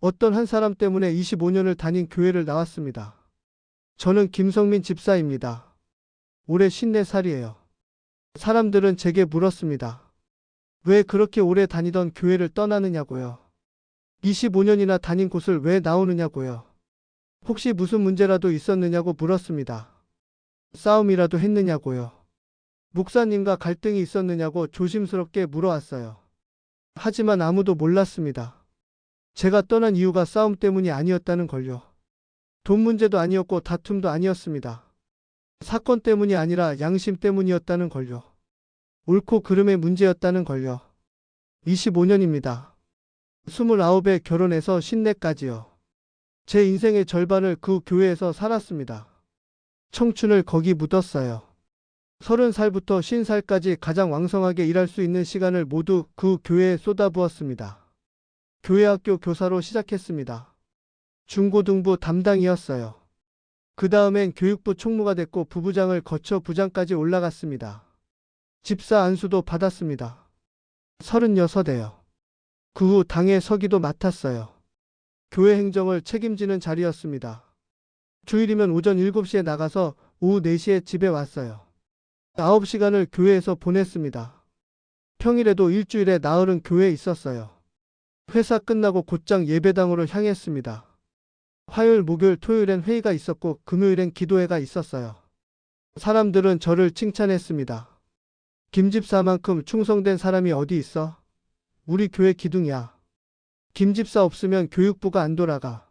어떤 한 사람 때문에 25년을 다닌 교회를 나왔습니다. 저는 김성민 집사입니다. 올해 54살이에요. 사람들은 제게 물었습니다. 왜 그렇게 오래 다니던 교회를 떠나느냐고요. 25년이나 다닌 곳을 왜 나오느냐고요. 혹시 무슨 문제라도 있었느냐고 물었습니다. 싸움이라도 했느냐고요. 목사님과 갈등이 있었느냐고 조심스럽게 물어왔어요. 하지만 아무도 몰랐습니다. 제가 떠난 이유가 싸움 때문이 아니었다는 걸요. 돈 문제도 아니었고 다툼도 아니었습니다. 사건 때문이 아니라 양심 때문이었다는 걸요. 옳고 그름의 문제였다는 걸요. 25년입니다. 29에 결혼해서 54까지요. 제 인생의 절반을 그 교회에서 살았습니다. 청춘을 거기 묻었어요. 30살부터 50살까지 가장 왕성하게 일할 수 있는 시간을 모두 그 교회에 쏟아부었습니다. 교회학교 교사로 시작했습니다. 중고등부 담당이었어요. 그 다음엔 교육부 총무가 됐고 부부장을 거쳐 부장까지 올라갔습니다. 집사 안수도 받았습니다. 36에요. 그 후 당의 서기도 맡았어요. 교회 행정을 책임지는 자리였습니다. 주일이면 오전 7시에 나가서 오후 4시에 집에 왔어요. 9시간을 교회에서 보냈습니다. 평일에도 일주일에 나흘은 교회에 있었어요. 회사 끝나고 곧장 예배당으로 향했습니다. 화요일, 목요일, 토요일엔 회의가 있었고 금요일엔 기도회가 있었어요. 사람들은 저를 칭찬했습니다. 김집사만큼 충성된 사람이 어디 있어? 우리 교회 기둥이야. 김집사 없으면 교육부가 안 돌아가.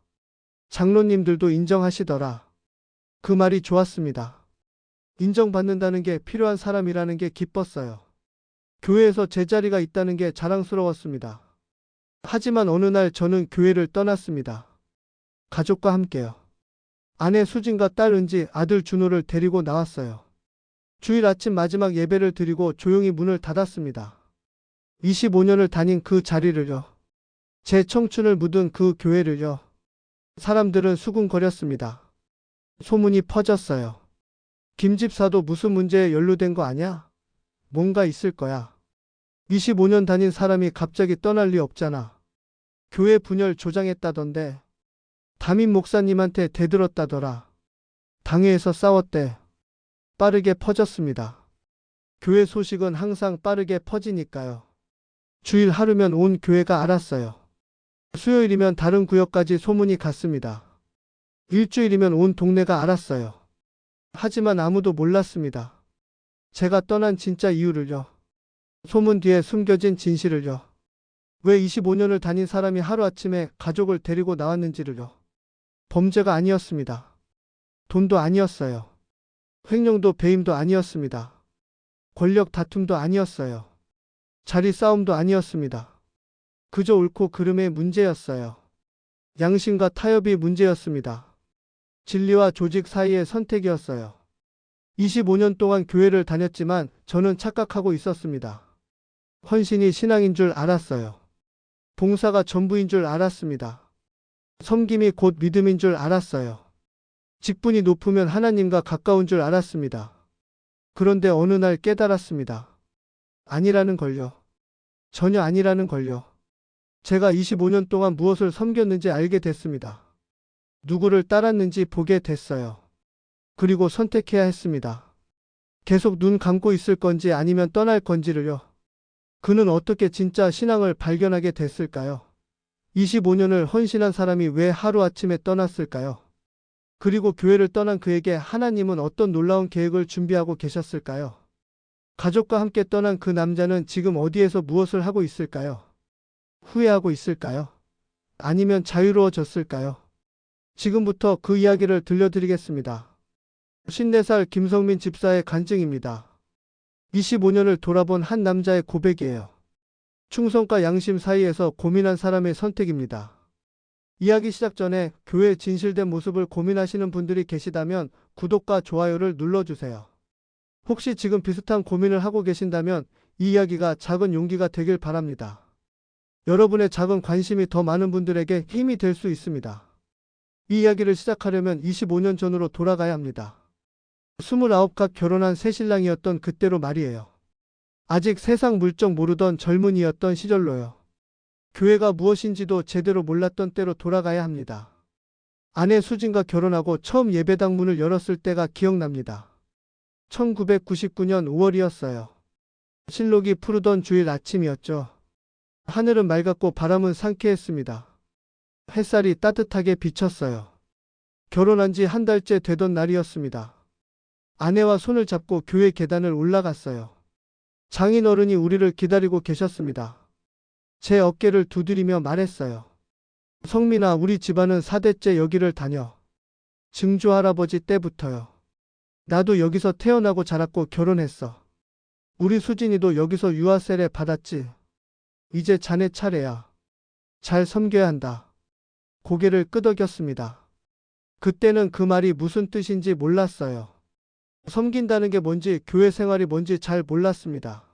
장로님들도 인정하시더라. 그 말이 좋았습니다. 인정받는다는 게 필요한 사람이라는 게 기뻤어요. 교회에서 제 자리가 있다는 게 자랑스러웠습니다. 하지만 어느 날 저는 교회를 떠났습니다. 가족과 함께요. 아내 수진과 딸 은지, 아들 준호를 데리고 나왔어요. 주일 아침 마지막 예배를 드리고 조용히 문을 닫았습니다. 25년을 다닌 그 자리를요. 제 청춘을 묻은 그 교회를요. 사람들은 수군거렸습니다. 소문이 퍼졌어요. 김집사도 무슨 문제에 연루된 거 아냐? 뭔가 있을 거야. 25년 다닌 사람이 갑자기 떠날 리 없잖아. 교회 분열 조장했다던데. 담임 목사님한테 대들었다더라. 당회에서 싸웠대. 빠르게 퍼졌습니다. 교회 소식은 항상 빠르게 퍼지니까요. 주일 하루면 온 교회가 알았어요. 수요일이면 다른 구역까지 소문이 갔습니다. 일주일이면 온 동네가 알았어요. 하지만 아무도 몰랐습니다. 제가 떠난 진짜 이유를요. 소문 뒤에 숨겨진 진실을요. 왜 25년을 다닌 사람이 하루아침에 가족을 데리고 나왔는지를요. 범죄가 아니었습니다. 돈도 아니었어요. 횡령도 배임도 아니었습니다. 권력 다툼도 아니었어요. 자리 싸움도 아니었습니다. 그저 옳고 그름의 문제였어요. 양심과 타협이 문제였습니다. 진리와 조직 사이의 선택이었어요. 25년 동안 교회를 다녔지만 저는 착각하고 있었습니다. 헌신이 신앙인 줄 알았어요. 봉사가 전부인 줄 알았습니다. 섬김이 곧 믿음인 줄 알았어요. 직분이 높으면 하나님과 가까운 줄 알았습니다. 그런데 어느 날 깨달았습니다. 아니라는 걸요. 전혀 아니라는 걸요. 제가 25년 동안 무엇을 섬겼는지 알게 됐습니다. 누구를 따랐는지 보게 됐어요. 그리고 선택해야 했습니다. 계속 눈 감고 있을 건지 아니면 떠날 건지를요. 그는 어떻게 진짜 신앙을 발견하게 됐을까요? 25년을 헌신한 사람이 왜 하루아침에 떠났을까요? 그리고 교회를 떠난 그에게 하나님은 어떤 놀라운 계획을 준비하고 계셨을까요? 가족과 함께 떠난 그 남자는 지금 어디에서 무엇을 하고 있을까요? 후회하고 있을까요? 아니면 자유로워졌을까요? 지금부터 그 이야기를 들려드리겠습니다. 54살 김성민 집사의 간증입니다. 25년을 돌아본 한 남자의 고백이에요. 충성과 양심 사이에서 고민한 사람의 선택입니다. 이야기 시작 전에 교회의 진실된 모습을 고민하시는 분들이 계시다면 구독과 좋아요를 눌러주세요. 혹시 지금 비슷한 고민을 하고 계신다면 이 이야기가 작은 용기가 되길 바랍니다. 여러분의 작은 관심이 더 많은 분들에게 힘이 될 수 있습니다. 이 이야기를 시작하려면 25년 전으로 돌아가야 합니다. 29각 결혼한 새신랑이었던 그때로 말이에요. 아직 세상 물정 모르던 젊은이였던 시절로요. 교회가 무엇인지도 제대로 몰랐던 때로 돌아가야 합니다. 아내 수진과 결혼하고 처음 예배당 문을 열었을 때가 기억납니다. 1999년 5월이었어요. 실록이 푸르던 주일 아침이었죠. 하늘은 맑았고 바람은 상쾌했습니다. 햇살이 따뜻하게 비쳤어요. 결혼한 지 한 달째 되던 날이었습니다. 아내와 손을 잡고 교회 계단을 올라갔어요. 장인어른이 우리를 기다리고 계셨습니다. 제 어깨를 두드리며 말했어요. 성민아, 우리 집안은 4대째 여기를 다녀. 증조 할아버지 때부터요. 나도 여기서 태어나고 자랐고 결혼했어. 우리 수진이도 여기서 유아 세례 받았지. 이제 자네 차례야. 잘 섬겨야 한다. 고개를 끄덕였습니다. 그때는 그 말이 무슨 뜻인지 몰랐어요. 섬긴다는 게 뭔지, 교회 생활이 뭔지 잘 몰랐습니다.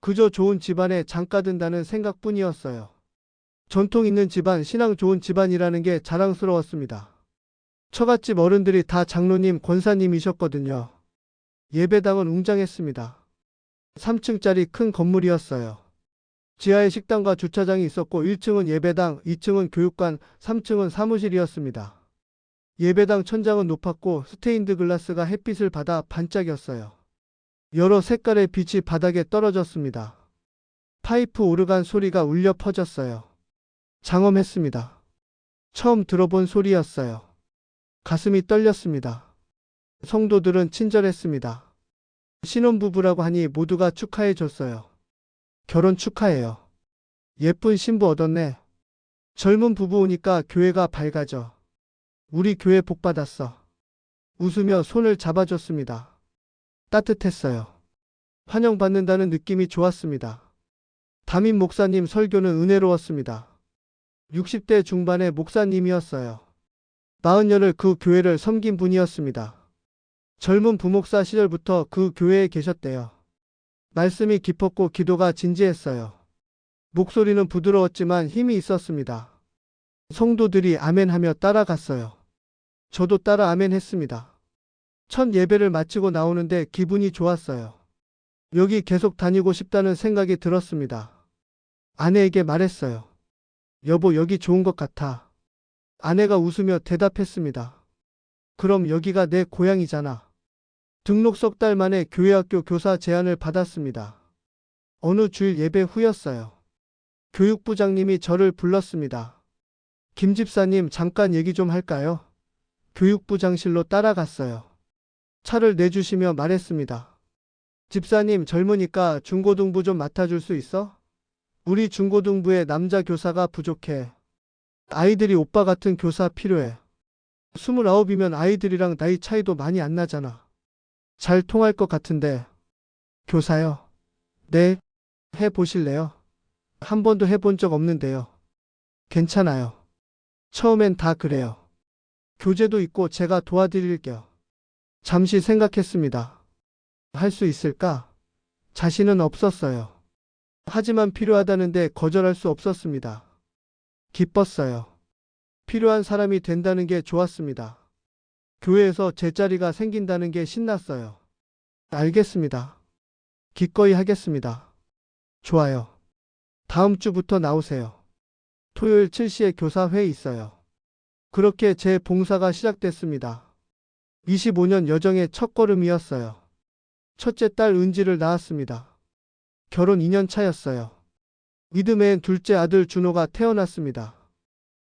그저 좋은 집안에 장가든다는 생각뿐이었어요. 전통 있는 집안, 신앙 좋은 집안이라는 게 자랑스러웠습니다. 처갓집 어른들이 다 장로님, 권사님이셨거든요. 예배당은 웅장했습니다. 3층짜리 큰 건물이었어요. 지하에 식당과 주차장이 있었고 1층은 예배당, 2층은 교육관, 3층은 사무실이었습니다. 예배당 천장은 높았고 스테인드 글라스가 햇빛을 받아 반짝였어요. 여러 색깔의 빛이 바닥에 떨어졌습니다. 파이프 오르간 소리가 울려 퍼졌어요. 장엄했습니다. 처음 들어본 소리였어요. 가슴이 떨렸습니다. 성도들은 친절했습니다. 신혼부부라고 하니 모두가 축하해 줬어요. 결혼 축하해요. 예쁜 신부 얻었네. 젊은 부부 오니까 교회가 밝아져. 우리 교회 복 받았어. 웃으며 손을 잡아줬습니다. 따뜻했어요. 환영받는다는 느낌이 좋았습니다. 담임 목사님 설교는 은혜로웠습니다. 60대 중반의 목사님이었어요. 40년을 그 교회를 섬긴 분이었습니다. 젊은 부목사 시절부터 그 교회에 계셨대요. 말씀이 깊었고 기도가 진지했어요. 목소리는 부드러웠지만 힘이 있었습니다. 성도들이 아멘하며 따라갔어요. 저도 따라 아멘했습니다. 첫 예배를 마치고 나오는데 기분이 좋았어요. 여기 계속 다니고 싶다는 생각이 들었습니다. 아내에게 말했어요. 여보, 여기 좋은 것 같아. 아내가 웃으며 대답했습니다. 그럼 여기가 내 고향이잖아. 등록 석 달 만에 교회학교 교사 제안을 받았습니다. 어느 주일 예배 후였어요. 교육부장님이 저를 불렀습니다. 김 집사님, 잠깐 얘기 좀 할까요? 교육부장실로 따라갔어요. 차를 내주시며 말했습니다. 집사님, 젊으니까 중고등부 좀 맡아줄 수 있어? 우리 중고등부에 남자 교사가 부족해. 아이들이 오빠 같은 교사 필요해. 29이면 아이들이랑 나이 차이도 많이 안 나잖아. 잘 통할 것 같은데. 교사요? 네. 해보실래요? 한 번도 해본 적 없는데요. 괜찮아요. 처음엔 다 그래요. 교재도 있고 제가 도와드릴게요. 잠시 생각했습니다. 할 수 있을까? 자신은 없었어요. 하지만 필요하다는데 거절할 수 없었습니다. 기뻤어요. 필요한 사람이 된다는 게 좋았습니다. 교회에서 제 자리가 생긴다는 게 신났어요. 알겠습니다. 기꺼이 하겠습니다. 좋아요. 다음 주부터 나오세요. 토요일 7시에 교사회의 있어요. 그렇게 제 봉사가 시작됐습니다. 25년 여정의 첫걸음이었어요. 첫째 딸 은지를 낳았습니다. 결혼 2년 차였어요. 믿음의 둘째 아들 준호가 태어났습니다.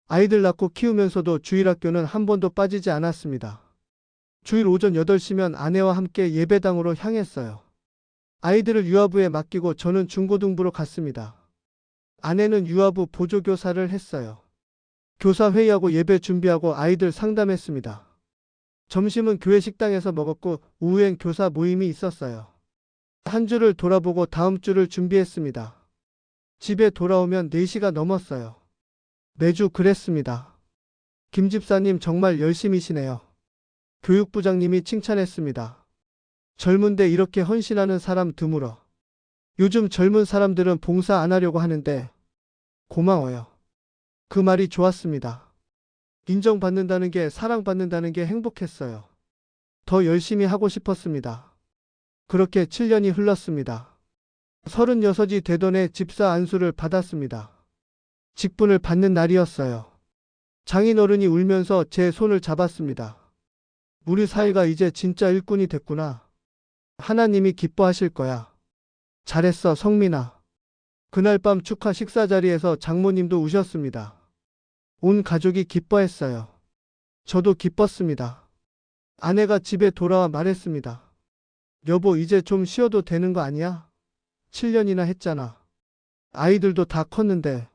아이들 낳고 키우면서도 주일학교는 한 번도 빠지지 않았습니다. 주일 오전 8시면 아내와 함께 예배당으로 향했어요. 아이들을 유아부에 맡기고 저는 중고등부로 갔습니다. 아내는 유아부 보조교사를 했어요. 교사 회의하고 예배 준비하고 아이들 상담했습니다. 점심은 교회 식당에서 먹었고 오후엔 교사 모임이 있었어요. 한 주를 돌아보고 다음 주를 준비했습니다. 집에 돌아오면 4시가 넘었어요. 매주 그랬습니다. 김 집사님 정말 열심히시네요. 교육부장님이 칭찬했습니다. 젊은데 이렇게 헌신하는 사람 드물어. 요즘 젊은 사람들은 봉사 안 하려고 하는데 고마워요. 그 말이 좋았습니다. 인정받는다는 게, 사랑받는다는 게 행복했어요. 더 열심히 하고 싶었습니다. 그렇게 7년이 흘렀습니다. 36이 되던 해 집사 안수를 받았습니다. 직분을 받는 날이었어요. 장인어른이 울면서 제 손을 잡았습니다. 우리 사이가 이제 진짜 일꾼이 됐구나. 하나님이 기뻐하실 거야. 잘했어, 성민아. 그날 밤 축하 식사 자리에서 장모님도 우셨습니다. 온 가족이 기뻐했어요. 저도 기뻤습니다. 아내가 집에 돌아와 말했습니다. 여보, 이제 좀 쉬어도 되는 거 아니야? 7년이나 했잖아. 아이들도 다 컸는데.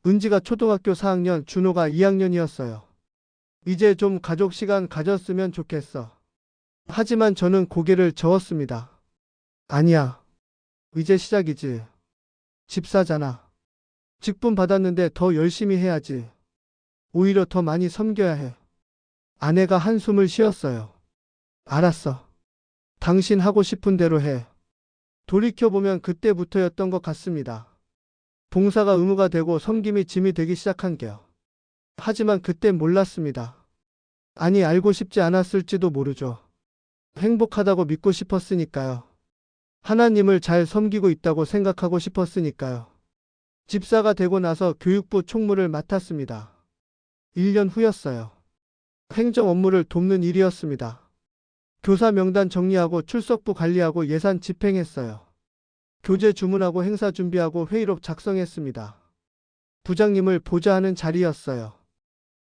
은지가 초등학교 4학년, 준호가 2학년이었어요. 이제 좀 가족 시간 가졌으면 좋겠어. 하지만 저는 고개를 저었습니다. 아니야. 이제 시작이지. 집사잖아. 직분 받았는데 더 열심히 해야지. 오히려 더 많이 섬겨야 해. 아내가 한숨을 쉬었어요. 알았어. 당신 하고 싶은 대로 해. 돌이켜보면 그때부터였던 것 같습니다. 봉사가 의무가 되고 섬김이 짐이 되기 시작한 게요. 하지만 그땐 몰랐습니다. 아니, 알고 싶지 않았을지도 모르죠. 행복하다고 믿고 싶었으니까요. 하나님을 잘 섬기고 있다고 생각하고 싶었으니까요. 집사가 되고 나서 교육부 총무를 맡았습니다. 1년 후였어요. 행정 업무를 돕는 일이었습니다. 교사 명단 정리하고 출석부 관리하고 예산 집행했어요. 교재 주문하고 행사 준비하고 회의록 작성했습니다. 부장님을 보좌하는 자리였어요.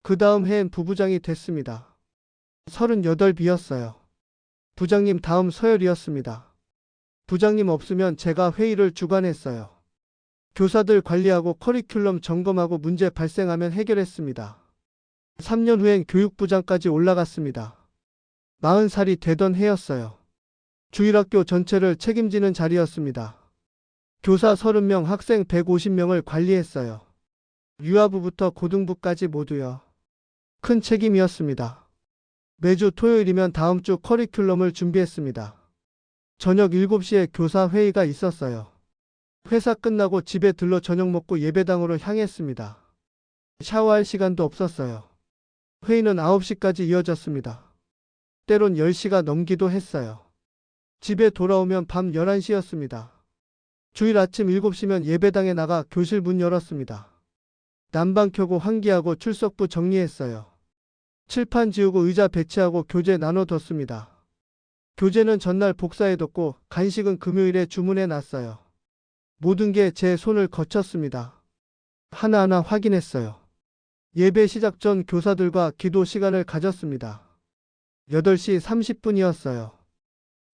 그 다음 해엔 부부장이 됐습니다. 38이었어요. 부장님 다음 서열이었습니다. 부장님 없으면 제가 회의를 주관했어요. 교사들 관리하고 커리큘럼 점검하고 문제 발생하면 해결했습니다. 3년 후엔 교육부장까지 올라갔습니다. 40살이 되던 해였어요. 주일학교 전체를 책임지는 자리였습니다. 교사 30명, 학생 150명을 관리했어요. 유아부부터 고등부까지 모두요. 큰 책임이었습니다. 매주 토요일이면 다음 주 커리큘럼을 준비했습니다. 저녁 7시에 교사 회의가 있었어요. 회사 끝나고 집에 들러 저녁 먹고 예배당으로 향했습니다. 샤워할 시간도 없었어요. 회의는 9시까지 이어졌습니다. 때론 10시가 넘기도 했어요. 집에 돌아오면 밤 11시였습니다. 주일 아침 7시면 예배당에 나가 교실 문 열었습니다. 난방 켜고 환기하고 출석부 정리했어요. 칠판 지우고 의자 배치하고 교재 나눠뒀습니다. 교재는 전날 복사해뒀고 간식은 금요일에 주문해 놨어요. 모든 게 제 손을 거쳤습니다. 하나하나 확인했어요. 예배 시작 전 교사들과 기도 시간을 가졌습니다. 8시 30분이었어요.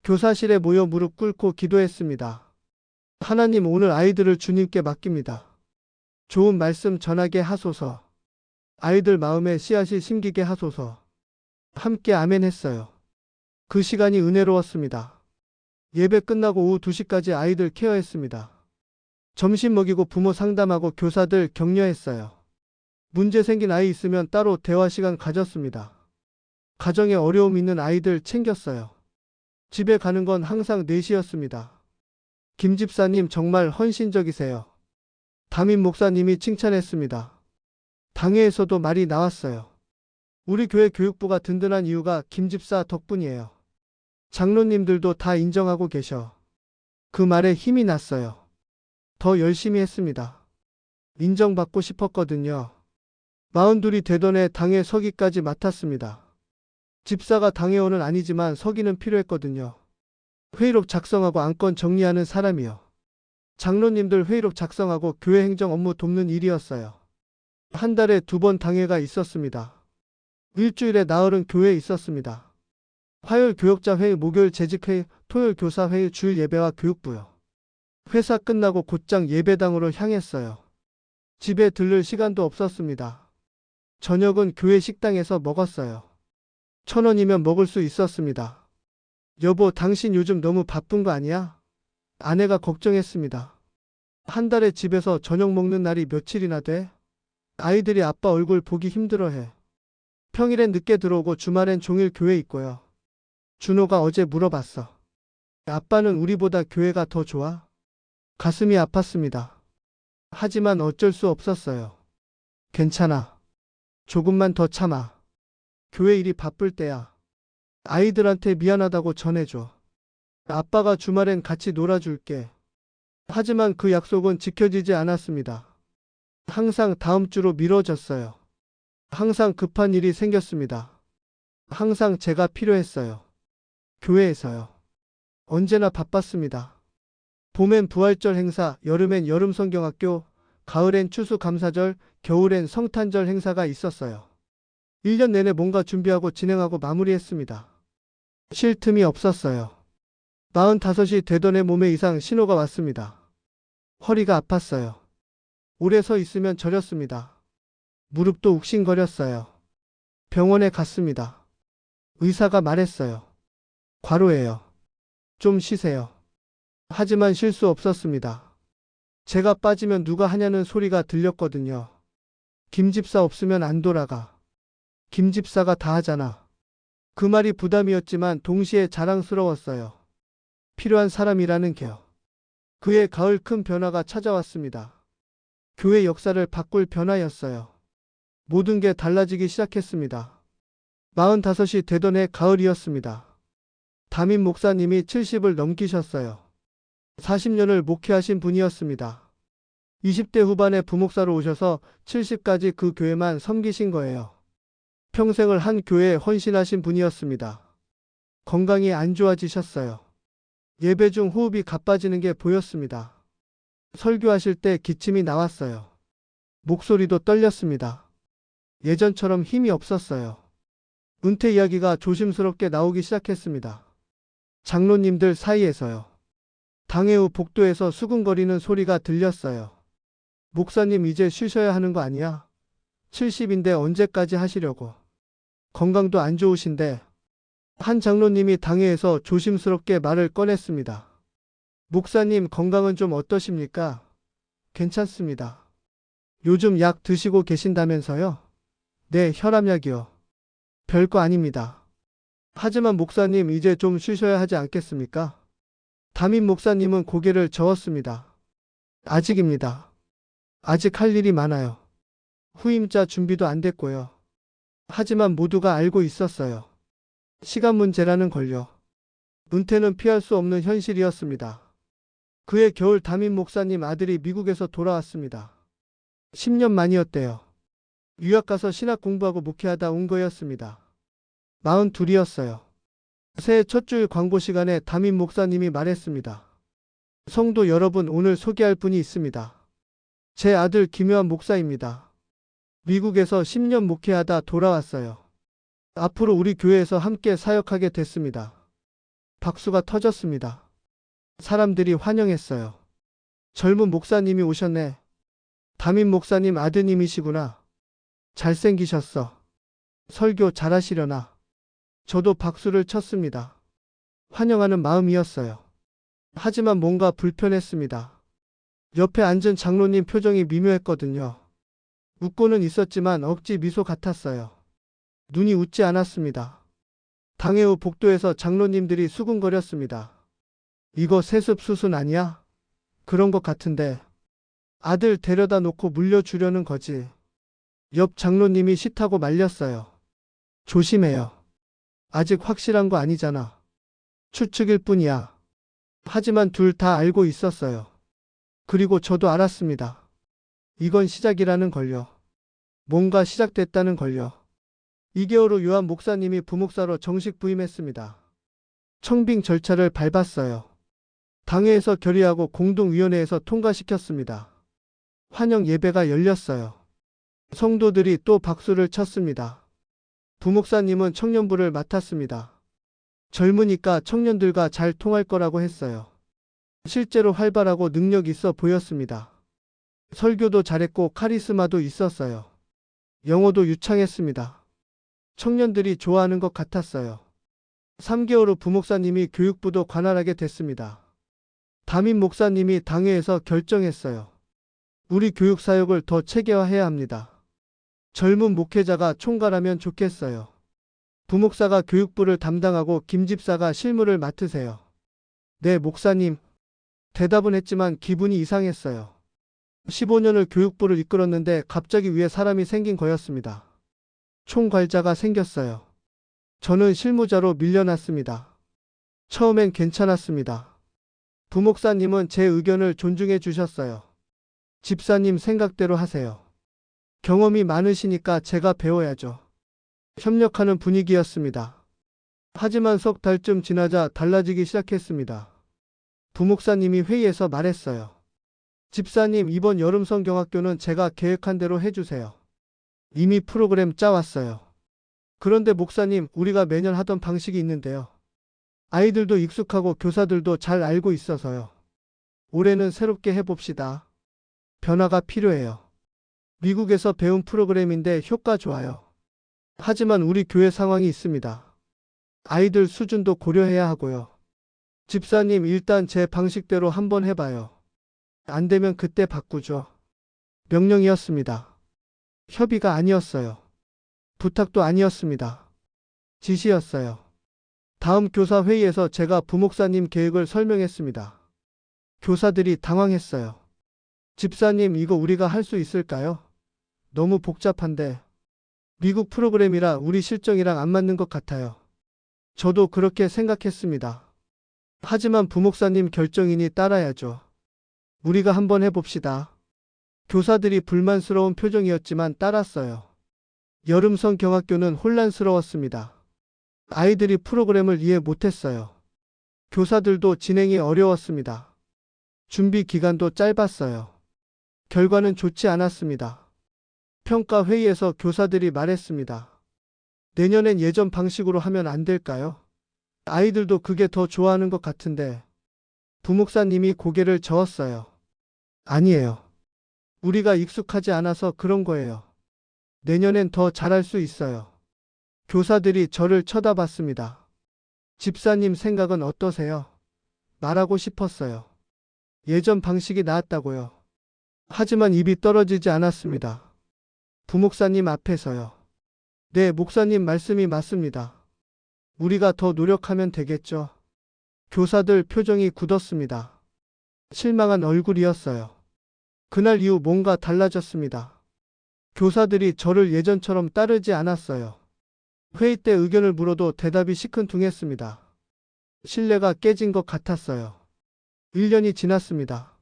교사실에 모여 무릎 꿇고 기도했습니다. 하나님, 오늘 아이들을 주님께 맡깁니다. 좋은 말씀 전하게 하소서. 아이들 마음에 씨앗이 심기게 하소서. 함께 아멘 했어요. 그 시간이 은혜로웠습니다. 예배 끝나고 오후 2시까지 아이들 케어했습니다. 점심 먹이고 부모 상담하고 교사들 격려했어요. 문제 생긴 아이 있으면 따로 대화 시간 가졌습니다. 가정에 어려움 있는 아이들 챙겼어요. 집에 가는 건 항상 4시였습니다. 김 집사님 정말 헌신적이세요. 담임 목사님이 칭찬했습니다. 당회에서도 말이 나왔어요. 우리 교회 교육부가 든든한 이유가 김 집사 덕분이에요. 장로님들도 다 인정하고 계셔. 그 말에 힘이 났어요. 더 열심히 했습니다. 인정받고 싶었거든요. 42이 되던 해 당회 서기까지 맡았습니다. 집사가 당회원은 아니지만 서기는 필요했거든요. 회의록 작성하고 안건 정리하는 사람이요. 장로님들 회의록 작성하고 교회 행정 업무 돕는 일이었어요. 한 달에 2번 당회가 있었습니다. 일주일에 나흘은 교회에 있었습니다. 화요일 교역자 회의, 목요일 재직회의, 토요일 교사 회의, 주일 예배와 교육부요. 회사 끝나고 곧장 예배당으로 향했어요. 집에 들를 시간도 없었습니다. 저녁은 교회 식당에서 먹었어요. 1,000원이면 먹을 수 있었습니다. 여보, 당신 요즘 너무 바쁜 거 아니야? 아내가 걱정했습니다. 한 달에 집에서 저녁 먹는 날이 며칠이나 돼? 아이들이 아빠 얼굴 보기 힘들어해. 평일엔 늦게 들어오고 주말엔 종일 교회 있고요. 준호가 어제 물어봤어. 아빠는 우리보다 교회가 더 좋아? 가슴이 아팠습니다. 하지만 어쩔 수 없었어요. 괜찮아. 조금만 더 참아. 교회 일이 바쁠 때야. 아이들한테 미안하다고 전해줘. 아빠가 주말엔 같이 놀아줄게. 하지만 그 약속은 지켜지지 않았습니다. 항상 다음 주로 미뤄졌어요. 항상 급한 일이 생겼습니다. 항상 제가 필요했어요. 교회에서요. 언제나 바빴습니다. 봄엔 부활절 행사, 여름엔 여름 성경학교, 가을엔 추수감사절, 겨울엔 성탄절 행사가 있었어요. 1년 내내 뭔가 준비하고 진행하고 마무리했습니다. 쉴 틈이 없었어요. 45이 되던 해 몸에 이상 신호가 왔습니다. 허리가 아팠어요. 오래 서 있으면 저렸습니다. 무릎도 욱신거렸어요. 병원에 갔습니다. 의사가 말했어요. 과로예요. 좀 쉬세요. 하지만 쉴 수 없었습니다. 제가 빠지면 누가 하냐는 소리가 들렸거든요. 김 집사 없으면 안 돌아가. 김 집사가 다 하잖아. 그 말이 부담이었지만 동시에 자랑스러웠어요. 필요한 사람이라는 게요. 그해 가을 큰 변화가 찾아왔습니다. 교회 역사를 바꿀 변화였어요. 모든 게 달라지기 시작했습니다. 45이 되던 해 가을이었습니다. 담임 목사님이 70을 넘기셨어요. 40년을 목회하신 분이었습니다. 20대 후반에 부목사로 오셔서 70까지 그 교회만 섬기신 거예요. 평생을 한 교회에 헌신하신 분이었습니다. 건강이 안 좋아지셨어요. 예배 중 호흡이 가빠지는 게 보였습니다. 설교하실 때 기침이 나왔어요. 목소리도 떨렸습니다. 예전처럼 힘이 없었어요. 은퇴 이야기가 조심스럽게 나오기 시작했습니다. 장로님들 사이에서요. 당회 후 복도에서 수근거리는 소리가 들렸어요. 목사님 이제 쉬셔야 하는 거 아니야? 70인데 언제까지 하시려고? 건강도 안 좋으신데. 한 장로님이 당회에서 조심스럽게 말을 꺼냈습니다. 목사님 건강은 좀 어떠십니까? 괜찮습니다. 요즘 약 드시고 계신다면서요? 네, 혈압약이요. 별거 아닙니다. 하지만 목사님 이제 좀 쉬셔야 하지 않겠습니까? 담임 목사님은 고개를 저었습니다. 아직입니다. 아직 할 일이 많아요. 후임자 준비도 안 됐고요. 하지만 모두가 알고 있었어요. 시간 문제라는 걸요. 은퇴는 피할 수 없는 현실이었습니다. 그해 겨울 담임 목사님 아들이 미국에서 돌아왔습니다. 10년 만이었대요. 유학 가서 신학 공부하고 목회하다 온 거였습니다. 42이었어요. 새해 첫 주일 광고 시간에 담임 목사님이 말했습니다. 성도 여러분, 오늘 소개할 분이 있습니다. 제 아들 김요한 목사입니다. 미국에서 10년 목회하다 돌아왔어요. 앞으로 우리 교회에서 함께 사역하게 됐습니다. 박수가 터졌습니다. 사람들이 환영했어요. 젊은 목사님이 오셨네. 담임 목사님 아드님이시구나. 잘생기셨어. 설교 잘하시려나. 저도 박수를 쳤습니다. 환영하는 마음이었어요. 하지만 뭔가 불편했습니다. 옆에 앉은 장로님 표정이 미묘했거든요. 웃고는 있었지만 억지 미소 같았어요. 눈이 웃지 않았습니다. 당회 후 복도에서 장로님들이 수군거렸습니다. 이거 세습 수순 아니야? 그런 것 같은데. 아들 데려다 놓고 물려주려는 거지. 옆 장로님이 싫다고 말렸어요. 조심해요. 아직 확실한 거 아니잖아. 추측일 뿐이야. 하지만 둘 다 알고 있었어요. 그리고 저도 알았습니다. 이건 시작이라는 걸요. 뭔가 시작됐다는 걸요. 2개월 후 요한 목사님이 부목사로 정식 부임했습니다. 청빙 절차를 밟았어요. 당회에서 결의하고 공동위원회에서 통과시켰습니다. 환영 예배가 열렸어요. 성도들이 또 박수를 쳤습니다. 부목사님은 청년부를 맡았습니다. 젊으니까 청년들과 잘 통할 거라고 했어요. 실제로 활발하고 능력 있어 보였습니다. 설교도 잘했고 카리스마도 있었어요. 영어도 유창했습니다. 청년들이 좋아하는 것 같았어요. 3개월 후 부목사님이 교육부도 관할하게 됐습니다. 담임 목사님이 당회에서 결정했어요. 우리 교육사역을 더 체계화해야 합니다. 젊은 목회자가 총괄하면 좋겠어요. 부목사가 교육부를 담당하고 김집사가 실무를 맡으세요. 네, 목사님. 대답은 했지만 기분이 이상했어요. 15년을 교육부를 이끌었는데 갑자기 위에 사람이 생긴 거였습니다. 총괄자가 생겼어요. 저는 실무자로 밀려났습니다. 처음엔 괜찮았습니다. 부목사님은 제 의견을 존중해 주셨어요. 집사님 생각대로 하세요. 경험이 많으시니까 제가 배워야죠. 협력하는 분위기였습니다. 하지만 석 달쯤 지나자 달라지기 시작했습니다. 부목사님이 회의에서 말했어요. 집사님, 이번 여름 성경학교는 제가 계획한 대로 해주세요. 이미 프로그램 짜왔어요. 그런데 목사님, 우리가 매년 하던 방식이 있는데요. 아이들도 익숙하고 교사들도 잘 알고 있어서요. 올해는 새롭게 해봅시다. 변화가 필요해요. 미국에서 배운 프로그램인데 효과 좋아요. 하지만 우리 교회 상황이 있습니다. 아이들 수준도 고려해야 하고요. 집사님, 일단 제 방식대로 한번 해봐요. 안 되면 그때 바꾸죠. 명령이었습니다. 협의가 아니었어요. 부탁도 아니었습니다. 지시였어요. 다음 교사 회의에서 제가 부목사님 계획을 설명했습니다. 교사들이 당황했어요. 집사님, 이거 우리가 할 수 있을까요? 너무 복잡한데. 미국 프로그램이라 우리 실정이랑 안 맞는 것 같아요. 저도 그렇게 생각했습니다. 하지만 부목사님 결정이니 따라야죠. 우리가 한번 해봅시다. 교사들이 불만스러운 표정이었지만 따랐어요. 여름성 경학교는 혼란스러웠습니다. 아이들이 프로그램을 이해 못했어요. 교사들도 진행이 어려웠습니다. 준비 기간도 짧았어요. 결과는 좋지 않았습니다. 평가 회의에서 교사들이 말했습니다. 내년엔 예전 방식으로 하면 안 될까요? 아이들도 그게 더 좋아하는 것 같은데. 부목사님이 고개를 저었어요. 아니에요. 우리가 익숙하지 않아서 그런 거예요. 내년엔 더 잘할 수 있어요. 교사들이 저를 쳐다봤습니다. 집사님 생각은 어떠세요? 말하고 싶었어요. 예전 방식이 나았다고요. 하지만 입이 떨어지지 않았습니다. 부목사님 앞에서요. 네, 목사님 말씀이 맞습니다. 우리가 더 노력하면 되겠죠. 교사들 표정이 굳었습니다. 실망한 얼굴이었어요. 그날 이후 뭔가 달라졌습니다. 교사들이 저를 예전처럼 따르지 않았어요. 회의 때 의견을 물어도 대답이 시큰둥했습니다. 신뢰가 깨진 것 같았어요. 1년이 지났습니다.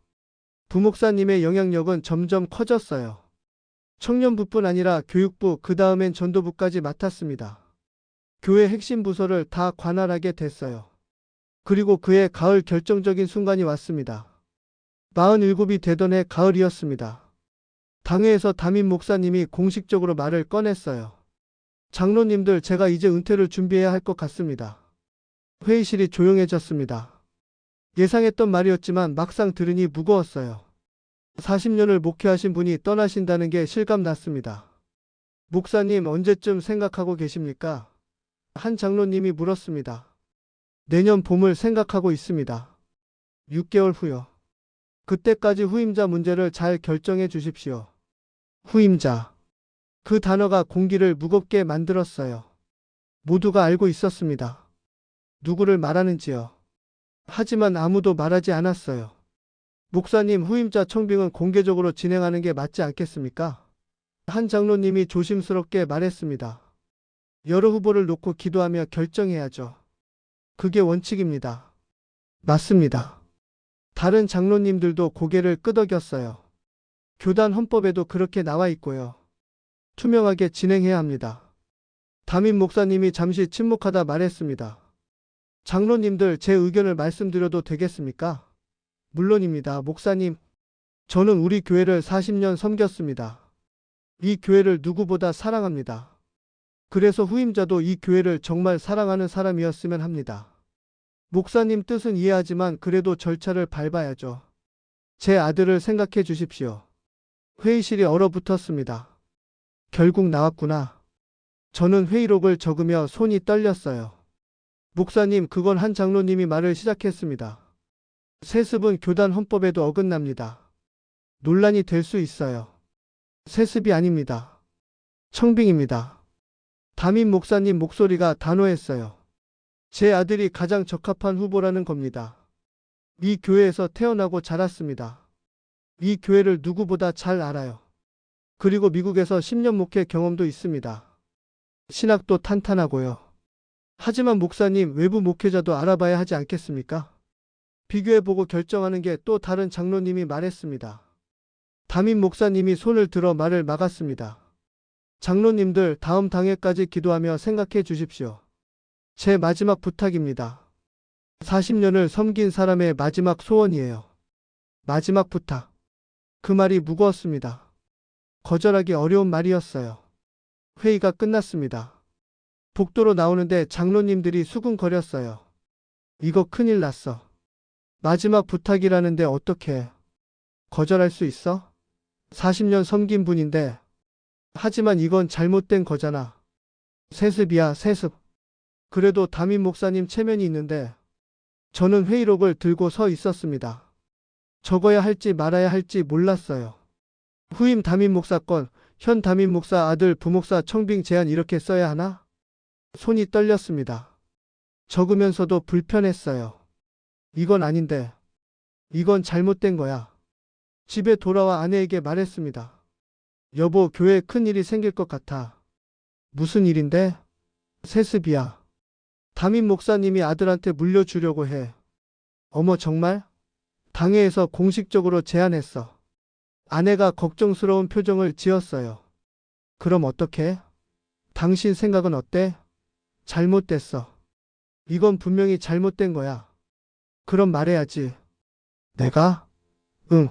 부목사님의 영향력은 점점 커졌어요. 청년부뿐 아니라 교육부, 그 다음엔 전도부까지 맡았습니다. 교회 핵심 부서를 다 관할하게 됐어요. 그리고 그해 가을 결정적인 순간이 왔습니다. 47이 되던 해 가을이었습니다. 당회에서 담임 목사님이 공식적으로 말을 꺼냈어요. 장로님들, 제가 이제 은퇴를 준비해야 할 것 같습니다. 회의실이 조용해졌습니다. 예상했던 말이었지만 막상 들으니 무거웠어요. 40년을 목회하신 분이 떠나신다는 게 실감났습니다. 목사님, 언제쯤 생각하고 계십니까? 한 장로님이 물었습니다. 내년 봄을 생각하고 있습니다. 6개월 후요. 그때까지 후임자 문제를 잘 결정해 주십시오. 후임자. 그 단어가 공기를 무겁게 만들었어요. 모두가 알고 있었습니다. 누구를 말하는지요. 하지만 아무도 말하지 않았어요. 목사님, 후임자 청빙은 공개적으로 진행하는 게 맞지 않겠습니까? 한 장로님이 조심스럽게 말했습니다. 여러 후보를 놓고 기도하며 결정해야죠. 그게 원칙입니다. 맞습니다. 다른 장로님들도 고개를 끄덕였어요. 교단 헌법에도 그렇게 나와 있고요. 투명하게 진행해야 합니다. 담임 목사님이 잠시 침묵하다 말했습니다. 장로님들, 제 의견을 말씀드려도 되겠습니까? 물론입니다, 목사님. 저는 우리 교회를 40년 섬겼습니다. 이 교회를 누구보다 사랑합니다. 그래서 후임자도 이 교회를 정말 사랑하는 사람이었으면 합니다. 목사님 뜻은 이해하지만 그래도 절차를 밟아야죠. 제 아들을 생각해 주십시오. 회의실이 얼어붙었습니다. 결국 나왔구나. 저는 회의록을 적으며 손이 떨렸어요. 목사님, 그건 한 장로님이 말을 시작했습니다. 세습은 교단 헌법에도 어긋납니다. 논란이 될 수 있어요. 세습이 아닙니다. 청빙입니다. 담임 목사님 목소리가 단호했어요. 제 아들이 가장 적합한 후보라는 겁니다. 이 교회에서 태어나고 자랐습니다. 이 교회를 누구보다 잘 알아요. 그리고 미국에서 10년 목회 경험도 있습니다. 신학도 탄탄하고요. 하지만 목사님, 외부 목회자도 알아봐야 하지 않겠습니까? 비교해보고 결정하는 게, 또 다른 장로님이 말했습니다. 담임 목사님이 손을 들어 말을 막았습니다. 장로님들 다음 당회까지 기도하며 생각해 주십시오. 제 마지막 부탁입니다. 40년을 섬긴 사람의 마지막 소원이에요. 마지막 부탁. 그 말이 무거웠습니다. 거절하기 어려운 말이었어요. 회의가 끝났습니다. 복도로 나오는데 장로님들이 수군거렸어요. 이거 큰일 났어. 마지막 부탁이라는데 어떻게 거절할 수 있어? 40년 섬긴 분인데. 하지만 이건 잘못된 거잖아. 세습이야, 세습. 그래도 담임 목사님 체면이 있는데. 저는 회의록을 들고 서 있었습니다. 적어야 할지 말아야 할지 몰랐어요. 후임 담임 목사건, 현 담임 목사 아들 부목사 청빙 제안 이렇게 써야 하나? 손이 떨렸습니다. 적으면서도 불편했어요. 이건 아닌데. 이건 잘못된 거야. 집에 돌아와 아내에게 말했습니다. 여보, 교회에 큰일이 생길 것 같아. 무슨 일인데? 세습이야. 담임 목사님이 아들한테 물려주려고 해. 어머, 정말? 당회에서 공식적으로 제안했어. 아내가 걱정스러운 표정을 지었어요. 그럼 어떡해? 당신 생각은 어때? 잘못됐어. 이건 분명히 잘못된 거야. 그럼 말해야지. 내가? 응.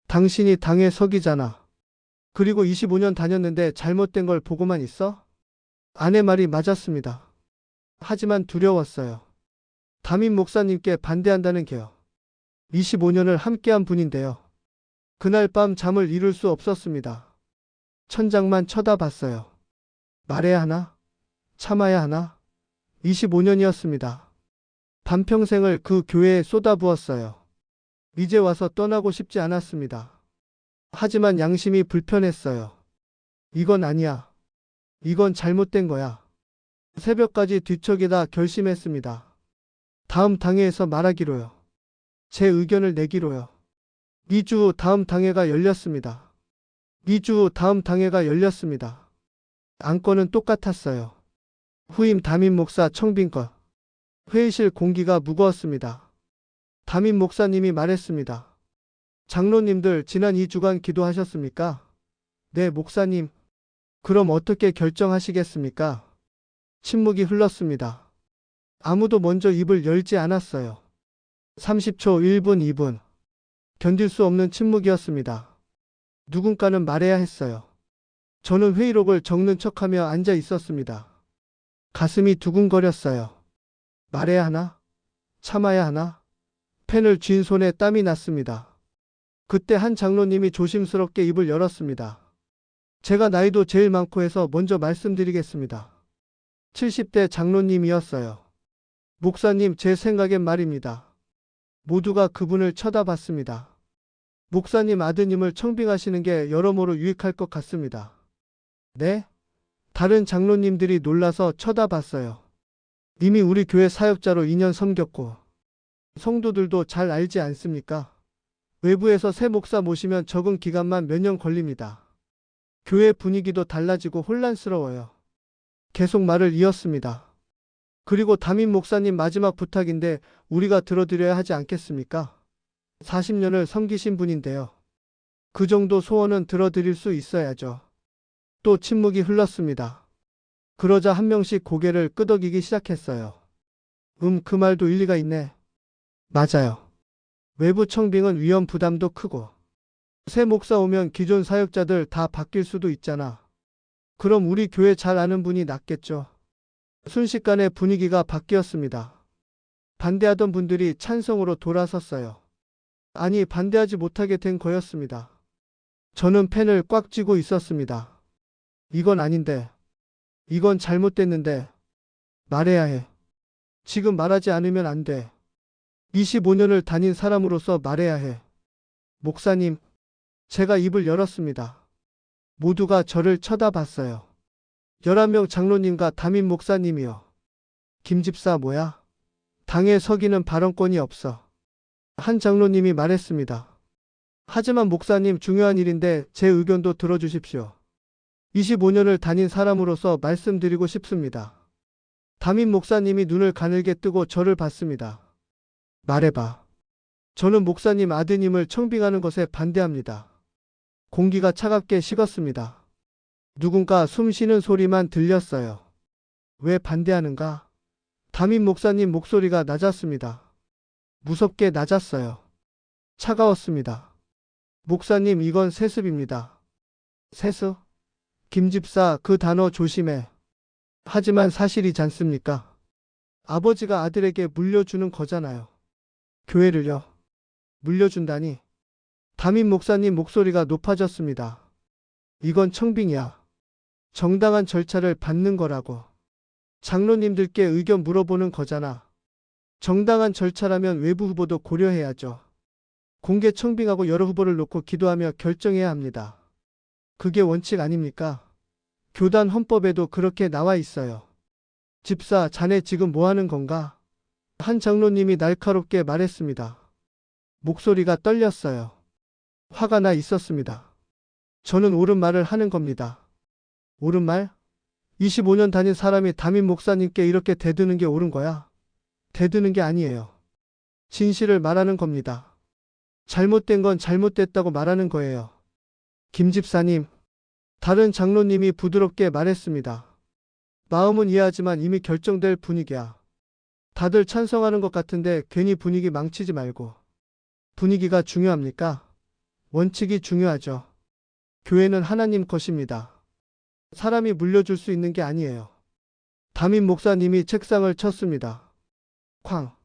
당신이 당회 서기잖아. 그리고 25년 다녔는데 잘못된 걸 보고만 있어? 아내 말이 맞았습니다. 하지만 두려웠어요. 담임 목사님께 반대한다는 게요. 25년을 함께한 분인데요. 그날 밤 잠을 이룰 수 없었습니다. 천장만 쳐다봤어요. 말해야 하나? 참아야 하나? 25년이었습니다. 반평생을 그 교회에 쏟아부었어요. 이제 와서 떠나고 싶지 않았습니다. 하지만 양심이 불편했어요. 이건 아니야. 이건 잘못된 거야. 새벽까지 뒤척이다 결심했습니다. 다음 당회에서 말하기로요. 제 의견을 내기로요. 2주 후 다음 당회가 열렸습니다. 2주 후 다음 당회가 열렸습니다. 안건은 똑같았어요. 후임 담임 목사 청빙건. 회의실 공기가 무거웠습니다. 담임 목사님이 말했습니다. 장로님들 지난 2주간 기도하셨습니까? 네, 목사님. 그럼 어떻게 결정하시겠습니까? 침묵이 흘렀습니다. 아무도 먼저 입을 열지 않았어요. 30초, 1분, 2분. 견딜 수 없는 침묵이었습니다. 누군가는 말해야 했어요. 저는 회의록을 적는 척하며 앉아 있었습니다. 가슴이 두근거렸어요. 말해야 하나? 참아야 하나? 펜을 쥔 손에 땀이 났습니다. 그때 한 장로님이 조심스럽게 입을 열었습니다. 제가 나이도 제일 많고 해서 먼저 말씀드리겠습니다. 70대 장로님이었어요. 목사님, 제 생각엔 말입니다. 모두가 그분을 쳐다봤습니다. 목사님 아드님을 청빙하시는 게 여러모로 유익할 것 같습니다. 네? 다른 장로님들이 놀라서 쳐다봤어요. 이미 우리 교회 사역자로 2년 섬겼고 성도들도 잘 알지 않습니까? 외부에서 새 목사 모시면 적은 기간만 몇 년 걸립니다. 교회 분위기도 달라지고 혼란스러워요. 계속 말을 이었습니다. 그리고 담임 목사님 마지막 부탁인데 우리가 들어드려야 하지 않겠습니까? 40년을 섬기신 분인데요. 그 정도 소원은 들어드릴 수 있어야죠. 또 침묵이 흘렀습니다. 그러자 한 명씩 고개를 끄덕이기 시작했어요. 그 말도 일리가 있네. 맞아요. 외부 청빙은 위험 부담도 크고 새 목사 오면 기존 사역자들 다 바뀔 수도 있잖아. 그럼 우리 교회 잘 아는 분이 낫겠죠. 순식간에 분위기가 바뀌었습니다. 반대하던 분들이 찬성으로 돌아섰어요. 아니, 반대하지 못하게 된 거였습니다. 저는 펜을 꽉 쥐고 있었습니다. 이건 아닌데. 이건 잘못됐는데. 말해야 해. 지금 말하지 않으면 안 돼. 25년을 다닌 사람으로서 말해야 해. 목사님, 제가 입을 열었습니다. 모두가 저를 쳐다봤어요. 11명 장로님과 담임 목사님이요. 김집사 뭐야? 당에 서기는 발언권이 없어. 한 장로님이 말했습니다. 하지만 목사님, 중요한 일인데 제 의견도 들어주십시오. 25년을 다닌 사람으로서 말씀드리고 싶습니다. 담임 목사님이 눈을 가늘게 뜨고 저를 봤습니다. 말해봐. 저는 목사님 아드님을 청빙하는 것에 반대합니다. 공기가 차갑게 식었습니다. 누군가 숨 쉬는 소리만 들렸어요. 왜 반대하는가? 담임 목사님 목소리가 낮았습니다. 무섭게 낮았어요. 차가웠습니다. 목사님, 이건 세습입니다. 세습? 김 집사, 그 단어 조심해. 하지만 사실이지 않습니까? 아버지가 아들에게 물려주는 거잖아요. 교회를요. 물려준다니. 담임 목사님 목소리가 높아졌습니다. 이건 청빙이야. 정당한 절차를 받는 거라고. 장로님들께 의견 물어보는 거잖아. 정당한 절차라면 외부 후보도 고려해야죠. 공개 청빙하고 여러 후보를 놓고 기도하며 결정해야 합니다. 그게 원칙 아닙니까? 교단 헌법에도 그렇게 나와 있어요. 집사, 자네 지금 뭐 하는 건가? 한 장로님이 날카롭게 말했습니다. 목소리가 떨렸어요. 화가 나 있었습니다. 저는 옳은 말을 하는 겁니다. 옳은 말? 25년 다닌 사람이 담임 목사님께 이렇게 대드는 게 옳은 거야? 대드는 게 아니에요. 진실을 말하는 겁니다. 잘못된 건 잘못됐다고 말하는 거예요. 김 집사님, 다른 장로님이 부드럽게 말했습니다. 마음은 이해하지만 이미 결정될 분위기야. 다들 찬성하는 것 같은데 괜히 분위기 망치지 말고. 분위기가 중요합니까? 원칙이 중요하죠. 교회는 하나님 것입니다. 사람이 물려줄 수 있는 게 아니에요. 담임 목사님이 책상을 쳤습니다. 쾅.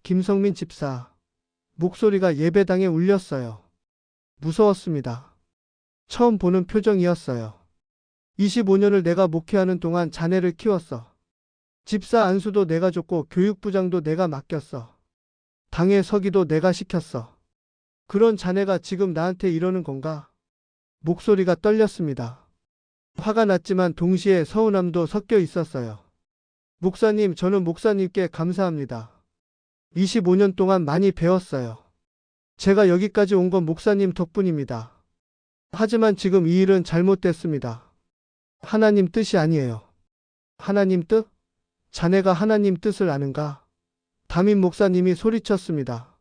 김성민 집사. 목소리가 예배당에 울렸어요. 무서웠습니다. 처음 보는 표정이었어요. 25년을 내가 목회하는 동안 자네를 키웠어. 집사 안수도 내가 줬고 교육부장도 내가 맡겼어. 당에 서기도 내가 시켰어. 그런 자네가 지금 나한테 이러는 건가? 목소리가 떨렸습니다. 화가 났지만 동시에 서운함도 섞여 있었어요. 목사님, 저는 목사님께 감사합니다. 25년 동안 많이 배웠어요. 제가 여기까지 온 건 목사님 덕분입니다. 하지만 지금 이 일은 잘못됐습니다. 하나님 뜻이 아니에요. 하나님 뜻? 자네가 하나님 뜻을 아는가? 담임 목사님이 소리쳤습니다.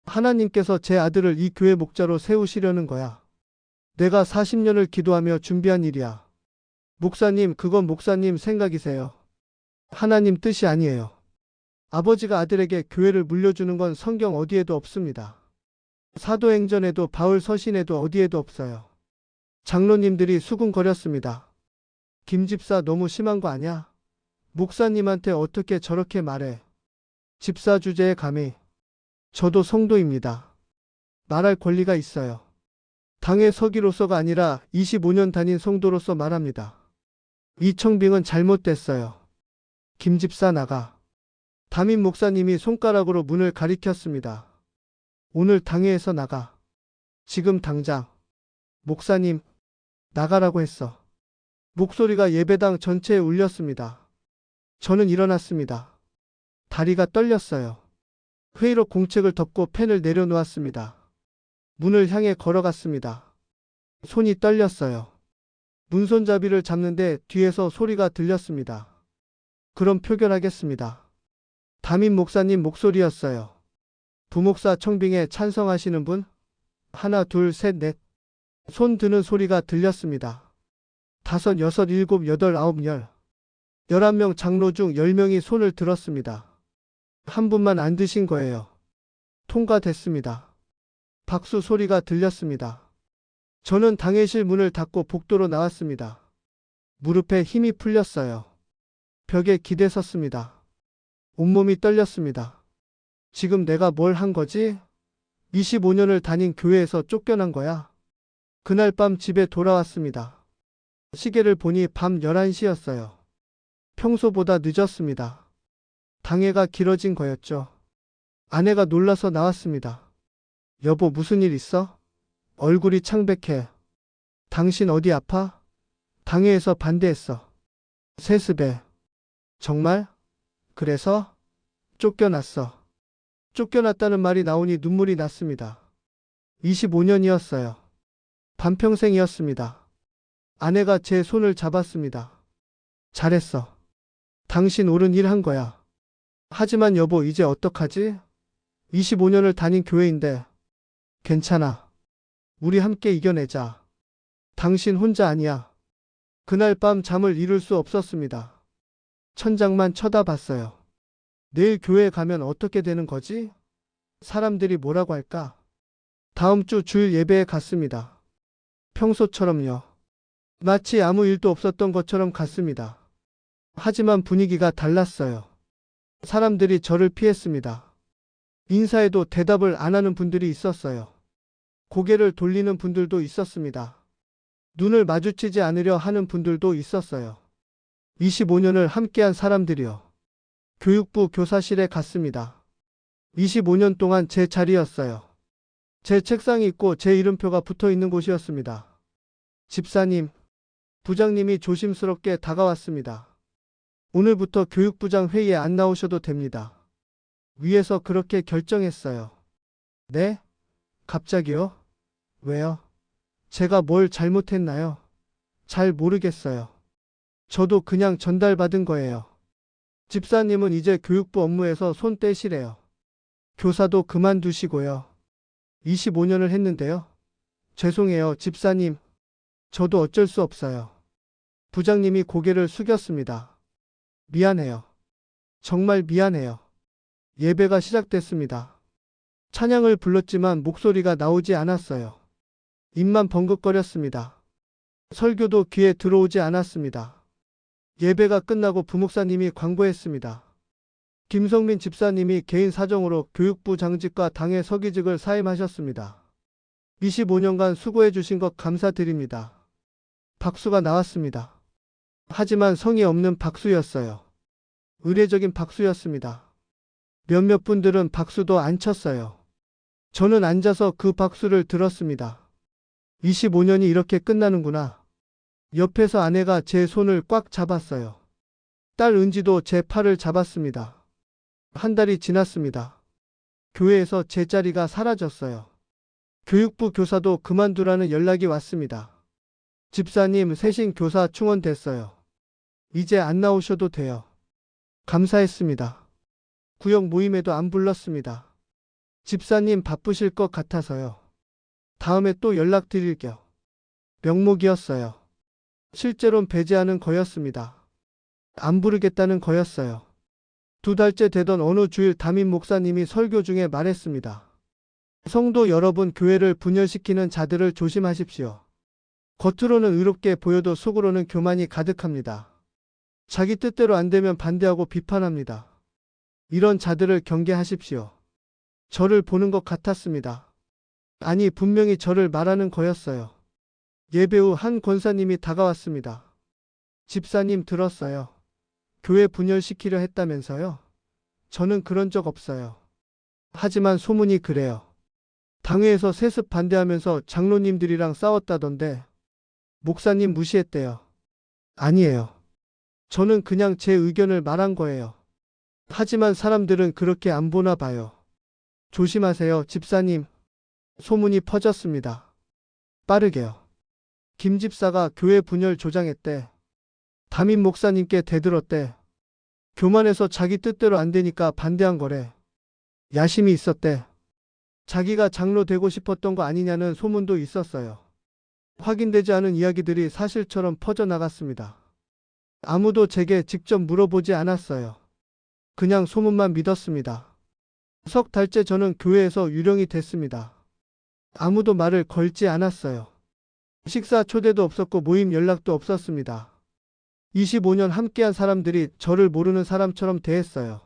하나님께서 제 아들을 이 교회 목자로 세우시려는 거야. 내가 40년을 기도하며 준비한 일이야. 목사님, 그건 목사님 생각이세요. 하나님 뜻이 아니에요. 아버지가 아들에게 교회를 물려주는 건 성경 어디에도 없습니다. 사도행전에도 바울 서신에도 어디에도 없어요. 장로님들이 수군거렸습니다. 김 집사, 너무 심한 거 아냐? 목사님한테 어떻게 저렇게 말해? 집사 주제에 감히. 저도 성도입니다. 말할 권리가 있어요. 당의 서기로서가 아니라 25년 다닌 성도로서 말합니다. 이 청빙은 잘못됐어요. 김 집사, 나가. 담임 목사님이 손가락으로 문을 가리켰습니다. 오늘 당회에서 나가. 지금 당장. 목사님, 나가라고 했어. 목소리가 예배당 전체에 울렸습니다. 저는 일어났습니다. 다리가 떨렸어요. 회의록 공책을 덮고 펜을 내려놓았습니다. 문을 향해 걸어갔습니다. 손이 떨렸어요. 문손잡이를 잡는데 뒤에서 소리가 들렸습니다. 그럼 표결하겠습니다. 담임 목사님 목소리였어요. 부목사 청빙에 찬성하시는 분? 하나, 둘, 셋, 넷. 손 드는 소리가 들렸습니다. 5, 6, 7, 8, 9, 10. 11명 장로 중 10명이 손을 들었습니다. 한 분만 안 드신 거예요. 통과됐습니다. 박수 소리가 들렸습니다. 저는 당회실 문을 닫고 복도로 나왔습니다. 무릎에 힘이 풀렸어요. 벽에 기대 섰습니다. 온몸이 떨렸습니다. 지금 내가 뭘 한 거지? 25년을 다닌 교회에서 쫓겨난 거야. 그날 밤 집에 돌아왔습니다. 시계를 보니 밤 11시였어요. 평소보다 늦었습니다. 당회가 길어진 거였죠. 아내가 놀라서 나왔습니다. 여보, 무슨 일 있어? 얼굴이 창백해. 당신 어디 아파? 당회에서 반대했어. 세습에. 정말? 그래서? 쫓겨났어. 쫓겨났다는 말이 나오니 눈물이 났습니다. 25년이었어요. 반평생이었습니다. 아내가 제 손을 잡았습니다. 잘했어. 당신 옳은 일 한 거야. 하지만 여보, 이제 어떡하지? 25년을 다닌 교회인데. 괜찮아. 우리 함께 이겨내자. 당신 혼자 아니야. 그날 밤 잠을 이룰 수 없었습니다. 천장만 쳐다봤어요. 내일 교회 가면 어떻게 되는 거지? 사람들이 뭐라고 할까? 다음 주 주일 예배에 갔습니다. 평소처럼요. 마치 아무 일도 없었던 것처럼 갔습니다. 하지만 분위기가 달랐어요. 사람들이 저를 피했습니다. 인사에도 대답을 안 하는 분들이 있었어요. 고개를 돌리는 분들도 있었습니다. 눈을 마주치지 않으려 하는 분들도 있었어요. 25년을 함께한 사람들이요. 교육부 교사실에 갔습니다. 25년 동안 제 자리였어요. 제 책상이 있고 제 이름표가 붙어 있는 곳이었습니다. 집사님, 부장님이 조심스럽게 다가왔습니다. 오늘부터 교육부장 회의에 안 나오셔도 됩니다. 위에서 그렇게 결정했어요. 네? 갑자기요? 왜요? 제가 뭘 잘못했나요? 잘 모르겠어요. 저도 그냥 전달받은 거예요. 집사님은 이제 교육부 업무에서 손 떼시래요. 교사도 그만두시고요. 25년을 했는데요. 죄송해요, 집사님. 저도 어쩔 수 없어요. 부장님이 고개를 숙였습니다. 미안해요. 정말 미안해요. 예배가 시작됐습니다. 찬양을 불렀지만 목소리가 나오지 않았어요. 입만 번긋거렸습니다. 설교도 귀에 들어오지 않았습니다. 예배가 끝나고 부목사님이 광고했습니다. 김성민 집사님이 개인 사정으로 교육부 장직과 당의 서기직을 사임하셨습니다. 25년간 수고해 주신 것 감사드립니다. 박수가 나왔습니다. 하지만 성의 없는 박수였어요. 의례적인 박수였습니다. 몇몇 분들은 박수도 안 쳤어요. 저는 앉아서 그 박수를 들었습니다. 25년이 이렇게 끝나는구나. 옆에서 아내가 제 손을 꽉 잡았어요. 딸 은지도 제 팔을 잡았습니다. 한 달이 지났습니다. 교회에서 제 자리가 사라졌어요. 교육부 교사도 그만두라는 연락이 왔습니다. 집사님, 새신 교사 충원됐어요. 이제 안 나오셔도 돼요. 감사했습니다. 구역 모임에도 안 불렀습니다. 집사님 바쁘실 것 같아서요. 다음에 또 연락드릴게요. 명목이었어요. 실제론 배제하는 거였습니다. 안 부르겠다는 거였어요. 2달째 되던 어느 주일 담임 목사님이 설교 중에 말했습니다. 성도 여러분, 교회를 분열시키는 자들을 조심하십시오. 겉으로는 의롭게 보여도 속으로는 교만이 가득합니다. 자기 뜻대로 안 되면 반대하고 비판합니다. 이런 자들을 경계하십시오. 저를 보는 것 같았습니다. 아니, 분명히 저를 말하는 거였어요. 예배 후 한 권사님이 다가왔습니다. 집사님, 들었어요. 교회 분열시키려 했다면서요? 저는 그런 적 없어요. 하지만 소문이 그래요. 당회에서 세습 반대하면서 장로님들이랑 싸웠다던데. 목사님 무시했대요. 아니에요. 저는 그냥 제 의견을 말한 거예요. 하지만 사람들은 그렇게 안 보나 봐요. 조심하세요, 집사님. 소문이 퍼졌습니다. 빠르게요. 김 집사가 교회 분열 조장했대. 담임 목사님께 대들었대. 교만해서 자기 뜻대로 안 되니까 반대한 거래. 야심이 있었대. 자기가 장로 되고 싶었던 거 아니냐는 소문도 있었어요. 확인되지 않은 이야기들이 사실처럼 퍼져나갔습니다. 아무도 제게 직접 물어보지 않았어요. 그냥 소문만 믿었습니다. 석 달째 저는 교회에서 유령이 됐습니다. 아무도 말을 걸지 않았어요. 식사 초대도 없었고 모임 연락도 없었습니다. 25년 함께한 사람들이 저를 모르는 사람처럼 대했어요.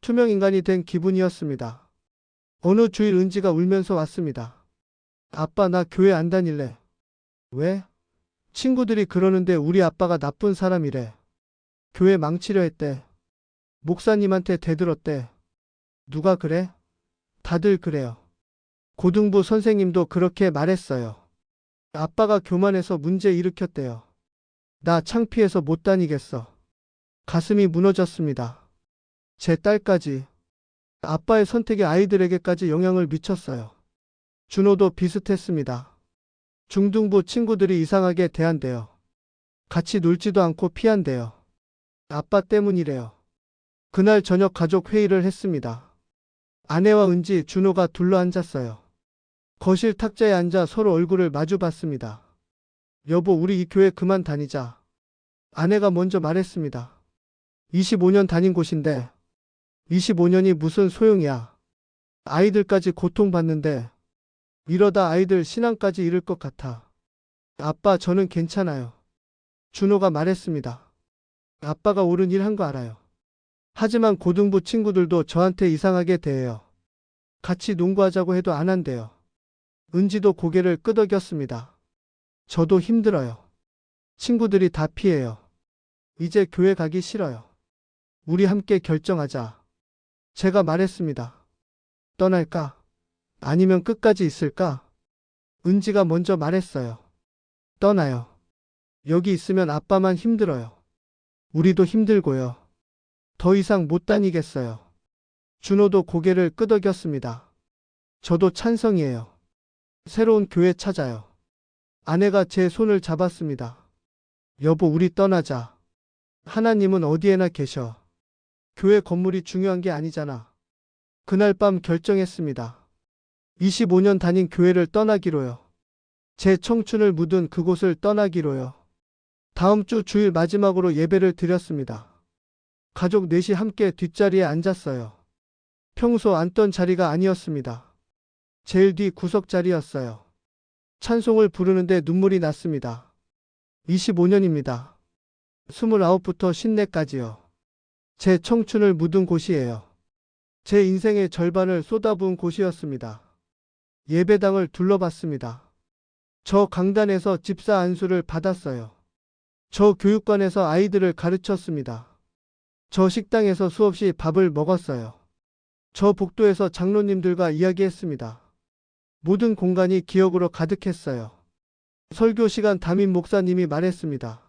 투명인간이 된 기분이었습니다. 어느 주일 은지가 울면서 왔습니다. 아빠, 나 교회 안 다닐래. 왜? 친구들이 그러는데 우리 아빠가 나쁜 사람이래. 교회 망치려 했대. 목사님한테 대들었대. 누가 그래? 다들 그래요. 고등부 선생님도 그렇게 말했어요. 아빠가 교만해서 문제 일으켰대요. 나 창피해서 못 다니겠어. 가슴이 무너졌습니다. 제 딸까지. 아빠의 선택이 아이들에게까지 영향을 미쳤어요. 준호도 비슷했습니다. 중등부 친구들이 이상하게 대한대요. 같이 놀지도 않고 피한대요. 아빠 때문이래요. 그날 저녁 가족 회의를 했습니다. 아내와 은지, 준호가 둘러앉았어요. 거실 탁자에 앉아 서로 얼굴을 마주 봤습니다. 여보, 우리 이 교회 그만 다니자. 아내가 먼저 말했습니다. 25년 다닌 곳인데 25년이 무슨 소용이야. 아이들까지 고통받는데 이러다 아이들 신앙까지 잃을 것 같아. 아빠, 저는 괜찮아요. 준호가 말했습니다. 아빠가 옳은 일 한 거 알아요. 하지만 고등부 친구들도 저한테 이상하게 대해요. 같이 농구하자고 해도 안 한대요. 은지도 고개를 끄덕였습니다. 저도 힘들어요. 친구들이 다 피해요. 이제 교회 가기 싫어요. 우리 함께 결정하자. 제가 말했습니다. 떠날까? 아니면 끝까지 있을까? 은지가 먼저 말했어요. 떠나요. 여기 있으면 아빠만 힘들어요. 우리도 힘들고요. 더 이상 못 다니겠어요. 준호도 고개를 끄덕였습니다. 저도 찬성이에요. 새로운 교회 찾아요. 아내가 제 손을 잡았습니다. 여보, 우리 떠나자. 하나님은 어디에나 계셔. 교회 건물이 중요한 게 아니잖아. 그날 밤 결정했습니다. 25년 다닌 교회를 떠나기로요. 제 청춘을 묻은 그곳을 떠나기로요. 다음 주 주일 마지막으로 예배를 드렸습니다. 가족 넷이 함께 뒷자리에 앉았어요. 평소 앉던 자리가 아니었습니다. 제일 뒤 구석 자리였어요. 찬송을 부르는데 눈물이 났습니다. 25년입니다. 29부터 54까지요. 제 청춘을 묻은 곳이에요. 제 인생의 절반을 쏟아부은 곳이었습니다. 예배당을 둘러봤습니다. 저 강단에서 집사 안수를 받았어요. 저 교육관에서 아이들을 가르쳤습니다. 저 식당에서 수없이 밥을 먹었어요. 저 복도에서 장로님들과 이야기했습니다. 모든 공간이 기억으로 가득했어요. 설교 시간 담임 목사님이 말했습니다.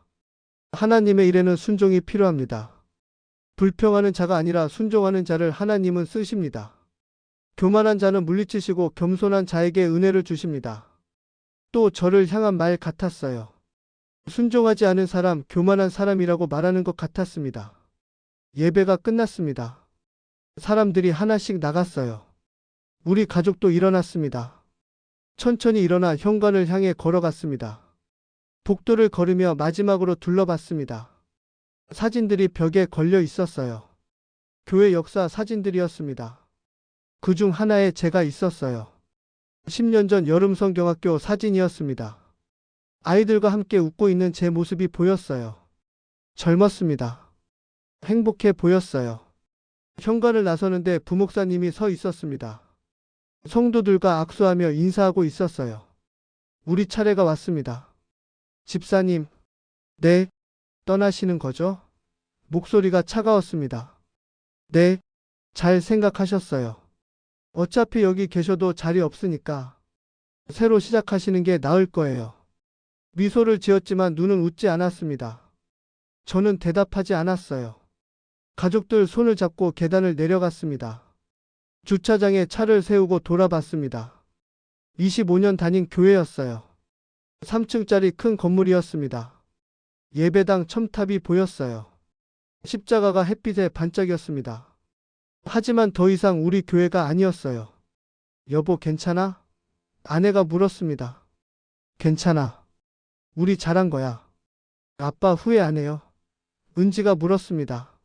하나님의 일에는 순종이 필요합니다. 불평하는 자가 아니라 순종하는 자를 하나님은 쓰십니다. 교만한 자는 물리치시고 겸손한 자에게 은혜를 주십니다. 또 저를 향한 말 같았어요. 순종하지 않은 사람, 교만한 사람이라고 말하는 것 같았습니다. 예배가 끝났습니다. 사람들이 하나씩 나갔어요. 우리 가족도 일어났습니다. 천천히 일어나 현관을 향해 걸어갔습니다. 복도를 걸으며 마지막으로 둘러봤습니다. 사진들이 벽에 걸려 있었어요. 교회 역사 사진들이었습니다. 그중 하나에 제가 있었어요. 10년 전 여름 성경학교 사진이었습니다. 아이들과 함께 웃고 있는 제 모습이 보였어요. 젊었습니다. 행복해 보였어요. 현관을 나서는데 부목사님이 서 있었습니다. 성도들과 악수하며 인사하고 있었어요. 우리 차례가 왔습니다. 집사님, 네, 떠나시는 거죠? 목소리가 차가웠습니다. 네, 잘 생각하셨어요. 어차피 여기 계셔도 자리 없으니까 새로 시작하시는 게 나을 거예요. 미소를 지었지만 눈은 웃지 않았습니다. 저는 대답하지 않았어요. 가족들 손을 잡고 계단을 내려갔습니다. 주차장에 차를 세우고 돌아봤습니다. 25년 다닌 교회였어요. 3층짜리 큰 건물이었습니다. 예배당 첨탑이 보였어요. 십자가가 햇빛에 반짝였습니다. 하지만 더 이상 우리 교회가 아니었어요. 여보, 괜찮아? 아내가 물었습니다. 괜찮아. 우리 잘한 거야. 아빠 후회 안 해요? 은지가 물었습니다.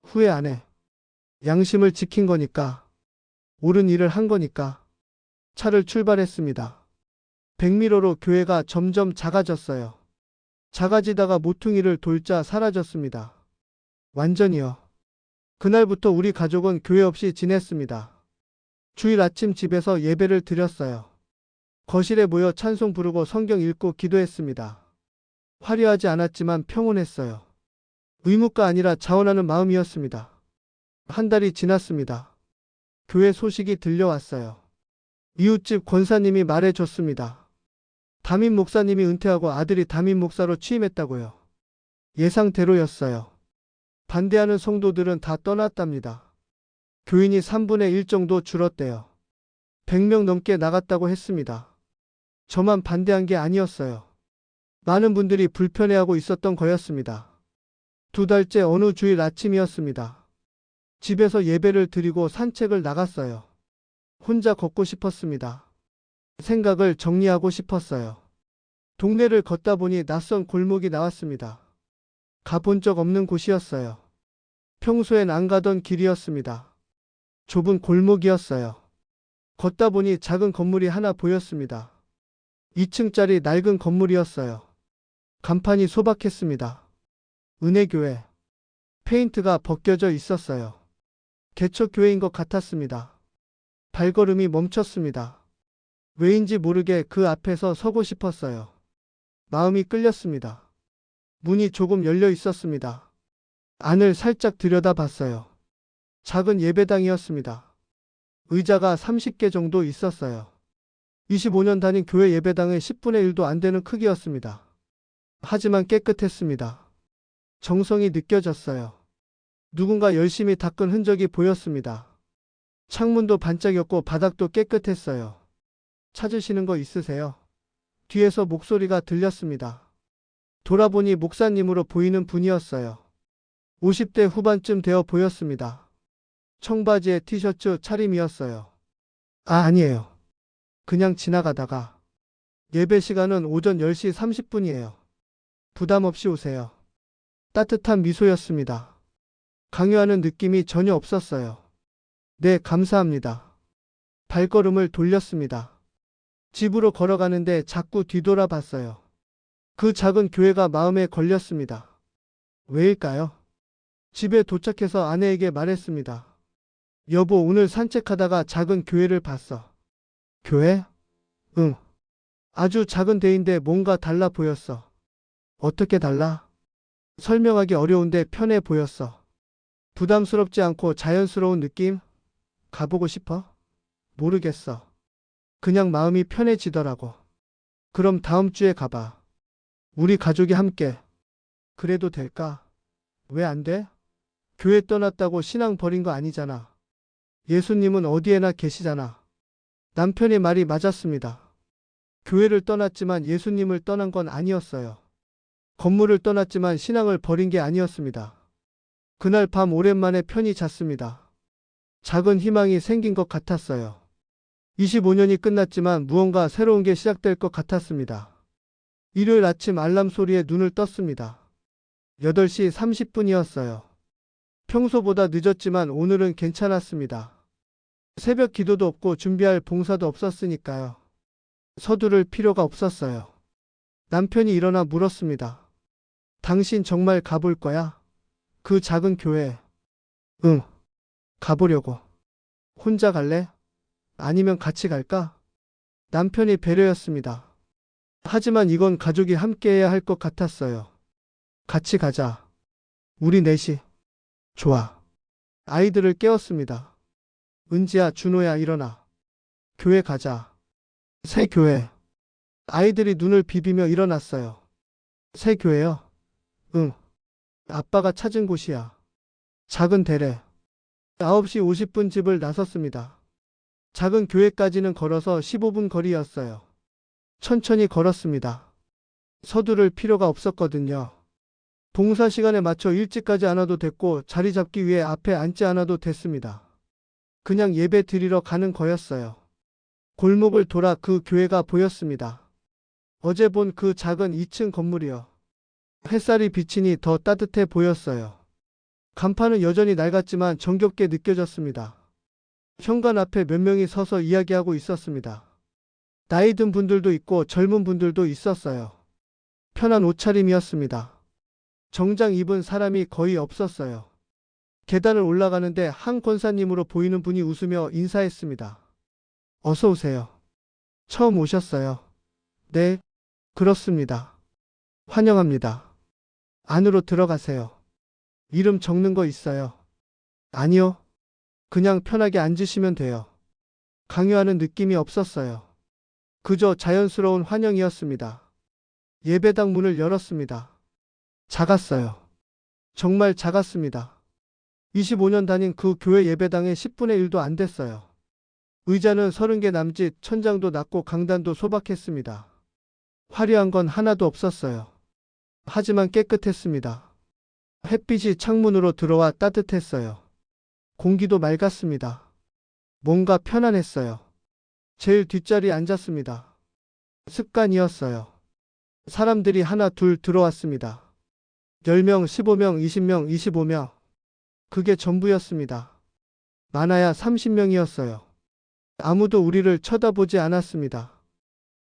후회 안 해. 양심을 지킨 거니까. 옳은 일을 한 거니까. 차를 출발했습니다. 백미러로 교회가 점점 작아졌어요. 작아지다가 모퉁이를 돌자 사라졌습니다. 완전히요. 그날부터 우리 가족은 교회 없이 지냈습니다. 주일 아침 집에서 예배를 드렸어요. 거실에 모여 찬송 부르고 성경 읽고 기도했습니다. 화려하지 않았지만 평온했어요. 의무가 아니라 자원하는 마음이었습니다. 한 달이 지났습니다. 교회 소식이 들려왔어요. 이웃집 권사님이 말해줬습니다. 담임 목사님이 은퇴하고 아들이 담임 목사로 취임했다고요. 예상대로였어요. 반대하는 성도들은 다 떠났답니다. 교인이 3분의 1 정도 줄었대요. 100명 넘게 나갔다고 했습니다. 저만 반대한 게 아니었어요. 많은 분들이 불편해하고 있었던 거였습니다. 2달째 어느 주일 아침이었습니다. 집에서 예배를 드리고 산책을 나갔어요. 혼자 걷고 싶었습니다. 생각을 정리하고 싶었어요. 동네를 걷다 보니 낯선 골목이 나왔습니다. 가본 적 없는 곳이었어요. 평소엔 안 가던 길이었습니다. 좁은 골목이었어요. 걷다 보니 작은 건물이 하나 보였습니다. 2층짜리 낡은 건물이었어요. 간판이 소박했습니다. 은혜교회. 페인트가 벗겨져 있었어요. 개척교회인 것 같았습니다. 발걸음이 멈췄습니다. 왜인지 모르게 그 앞에서 서고 싶었어요. 마음이 끌렸습니다. 문이 조금 열려 있었습니다. 안을 살짝 들여다봤어요. 작은 예배당이었습니다. 의자가 30개 정도 있었어요. 25년 다닌 교회 예배당의 10분의 1도 안 되는 크기였습니다. 하지만 깨끗했습니다. 정성이 느껴졌어요. 누군가 열심히 닦은 흔적이 보였습니다. 창문도 반짝였고 바닥도 깨끗했어요. 찾으시는 거 있으세요? 뒤에서 목소리가 들렸습니다. 돌아보니 목사님으로 보이는 분이었어요. 50대 후반쯤 되어 보였습니다. 청바지에 티셔츠 차림이었어요. 아니에요. 그냥 지나가다가. 예배 시간은 오전 10시 30분이에요. 부담 없이 오세요. 따뜻한 미소였습니다. 강요하는 느낌이 전혀 없었어요. 네, 감사합니다. 발걸음을 돌렸습니다. 집으로 걸어가는데 자꾸 뒤돌아봤어요. 그 작은 교회가 마음에 걸렸습니다. 왜일까요? 집에 도착해서 아내에게 말했습니다. 여보, 오늘 산책하다가 작은 교회를 봤어. 교회? 응. 아주 작은 데인데 뭔가 달라 보였어. 어떻게 달라? 설명하기 어려운데 편해 보였어. 부담스럽지 않고 자연스러운 느낌? 가보고 싶어? 모르겠어. 그냥 마음이 편해지더라고. 그럼 다음 주에 가봐. 우리 가족이 함께. 그래도 될까? 왜 안 돼? 교회 떠났다고 신앙 버린 거 아니잖아. 예수님은 어디에나 계시잖아. 남편의 말이 맞았습니다. 교회를 떠났지만 예수님을 떠난 건 아니었어요. 건물을 떠났지만 신앙을 버린 게 아니었습니다. 그날 밤 오랜만에 편히 잤습니다. 작은 희망이 생긴 것 같았어요. 25년이 끝났지만 무언가 새로운 게 시작될 것 같았습니다. 일요일 아침 알람 소리에 눈을 떴습니다. 8시 30분이었어요. 평소보다 늦었지만 오늘은 괜찮았습니다. 새벽 기도도 없고 준비할 봉사도 없었으니까요. 서두를 필요가 없었어요. 남편이 일어나 물었습니다. 당신 정말 가볼 거야? 그 작은 교회. 응. 가보려고. 혼자 갈래? 아니면 같이 갈까? 남편이 배려였습니다. 하지만 이건 가족이 함께해야 할 것 같았어요. 같이 가자. 우리 넷이. 좋아. 아이들을 깨웠습니다. 은지야, 준호야, 일어나. 교회 가자. 새 교회. 아이들이 눈을 비비며 일어났어요. 새 교회요? 응. 아빠가 찾은 곳이야. 작은 대래. 9시 50분 집을 나섰습니다. 작은 교회까지는 걸어서 15분 거리였어요. 천천히 걸었습니다. 서두를 필요가 없었거든요. 봉사 시간에 맞춰 일찍 가지 않아도 됐고 자리 잡기 위해 앞에 앉지 않아도 됐습니다. 그냥 예배 드리러 가는 거였어요. 골목을 돌아 그 교회가 보였습니다. 어제 본 그 작은 2층 건물이요. 햇살이 비치니 더 따뜻해 보였어요. 간판은 여전히 낡았지만 정겹게 느껴졌습니다. 현관 앞에 몇 명이 서서 이야기하고 있었습니다. 나이 든 분들도 있고 젊은 분들도 있었어요. 편한 옷차림이었습니다. 정장 입은 사람이 거의 없었어요. 계단을 올라가는데 한 권사님으로 보이는 분이 웃으며 인사했습니다. 어서 오세요. 처음 오셨어요. 네, 그렇습니다. 환영합니다. 안으로 들어가세요. 이름 적는 거 있어요? 아니요. 그냥 편하게 앉으시면 돼요. 강요하는 느낌이 없었어요. 그저 자연스러운 환영이었습니다. 예배당 문을 열었습니다. 작았어요. 정말 작았습니다. 25년 다닌 그 교회 예배당의 10분의 1도 안 됐어요. 의자는 30개 남짓, 천장도 낮고 강단도 소박했습니다. 화려한 건 하나도 없었어요. 하지만 깨끗했습니다. 햇빛이 창문으로 들어와 따뜻했어요. 공기도 맑았습니다. 뭔가 편안했어요. 제일 뒷자리에 앉았습니다. 습관이었어요. 사람들이 하나 둘 들어왔습니다. 10명, 15명, 20명, 25명. 그게 전부였습니다. 많아야 30명이었어요. 아무도 우리를 쳐다보지 않았습니다.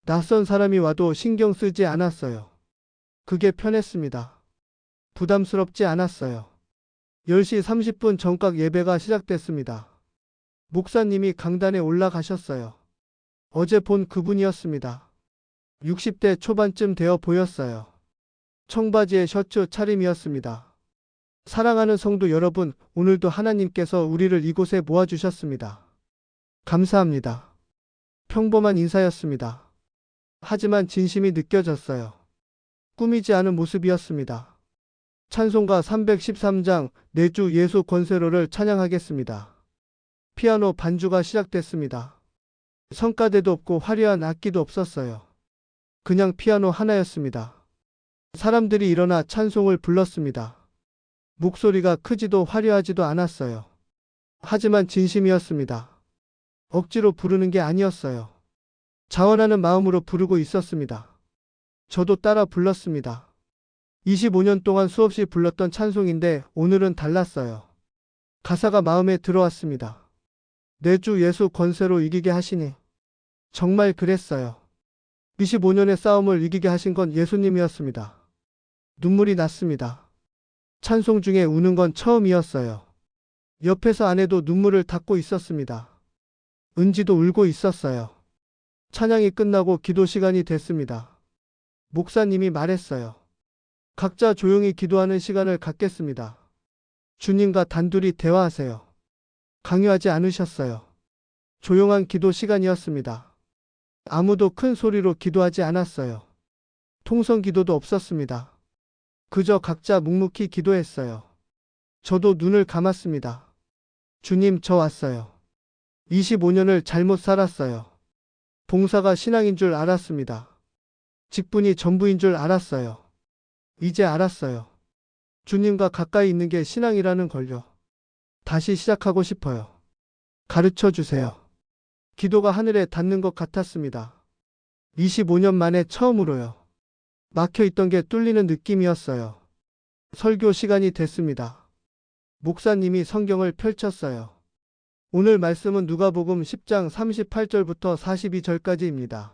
낯선 사람이 와도 신경 쓰지 않았어요. 그게 편했습니다. 부담스럽지 않았어요. 10시 30분 정각 예배가 시작됐습니다. 목사님이 강단에 올라가셨어요. 어제 본 그분이었습니다. 60대 초반쯤 되어 보였어요. 청바지에 셔츠 차림이었습니다. 사랑하는 성도 여러분, 오늘도 하나님께서 우리를 이곳에 모아주셨습니다. 감사합니다. 평범한 인사였습니다. 하지만 진심이 느껴졌어요. 꾸미지 않은 모습이었습니다. 찬송가 313장 내 주 예수 권세로를 찬양하겠습니다. 피아노 반주가 시작됐습니다. 성가대도 없고 화려한 악기도 없었어요. 그냥 피아노 하나였습니다. 사람들이 일어나 찬송을 불렀습니다. 목소리가 크지도 화려하지도 않았어요. 하지만 진심이었습니다. 억지로 부르는 게 아니었어요. 자원하는 마음으로 부르고 있었습니다. 저도 따라 불렀습니다. 25년 동안 수없이 불렀던 찬송인데 오늘은 달랐어요. 가사가 마음에 들어왔습니다. 내 주 예수 권세로 이기게 하시니. 정말 그랬어요. 25년의 싸움을 이기게 하신 건 예수님이었습니다. 눈물이 났습니다. 찬송 중에 우는 건 처음이었어요. 옆에서 아내도 눈물을 닦고 있었습니다. 은지도 울고 있었어요. 찬양이 끝나고 기도 시간이 됐습니다. 목사님이 말했어요. 각자 조용히 기도하는 시간을 갖겠습니다. 주님과 단둘이 대화하세요. 강요하지 않으셨어요. 조용한 기도 시간이었습니다. 아무도 큰 소리로 기도하지 않았어요. 통성 기도도 없었습니다. 그저 각자 묵묵히 기도했어요. 저도 눈을 감았습니다. 주님, 저 왔어요. 25년을 잘못 살았어요. 봉사가 신앙인 줄 알았습니다. 직분이 전부인 줄 알았어요. 이제 알았어요. 주님과 가까이 있는 게 신앙이라는 걸요. 다시 시작하고 싶어요. 가르쳐 주세요. 기도가 하늘에 닿는 것 같았습니다. 25년 만에 처음으로요. 막혀있던 게 뚫리는 느낌이었어요. 설교 시간이 됐습니다. 목사님이 성경을 펼쳤어요. 오늘 말씀은 누가복음 10장 38절부터 42절까지입니다.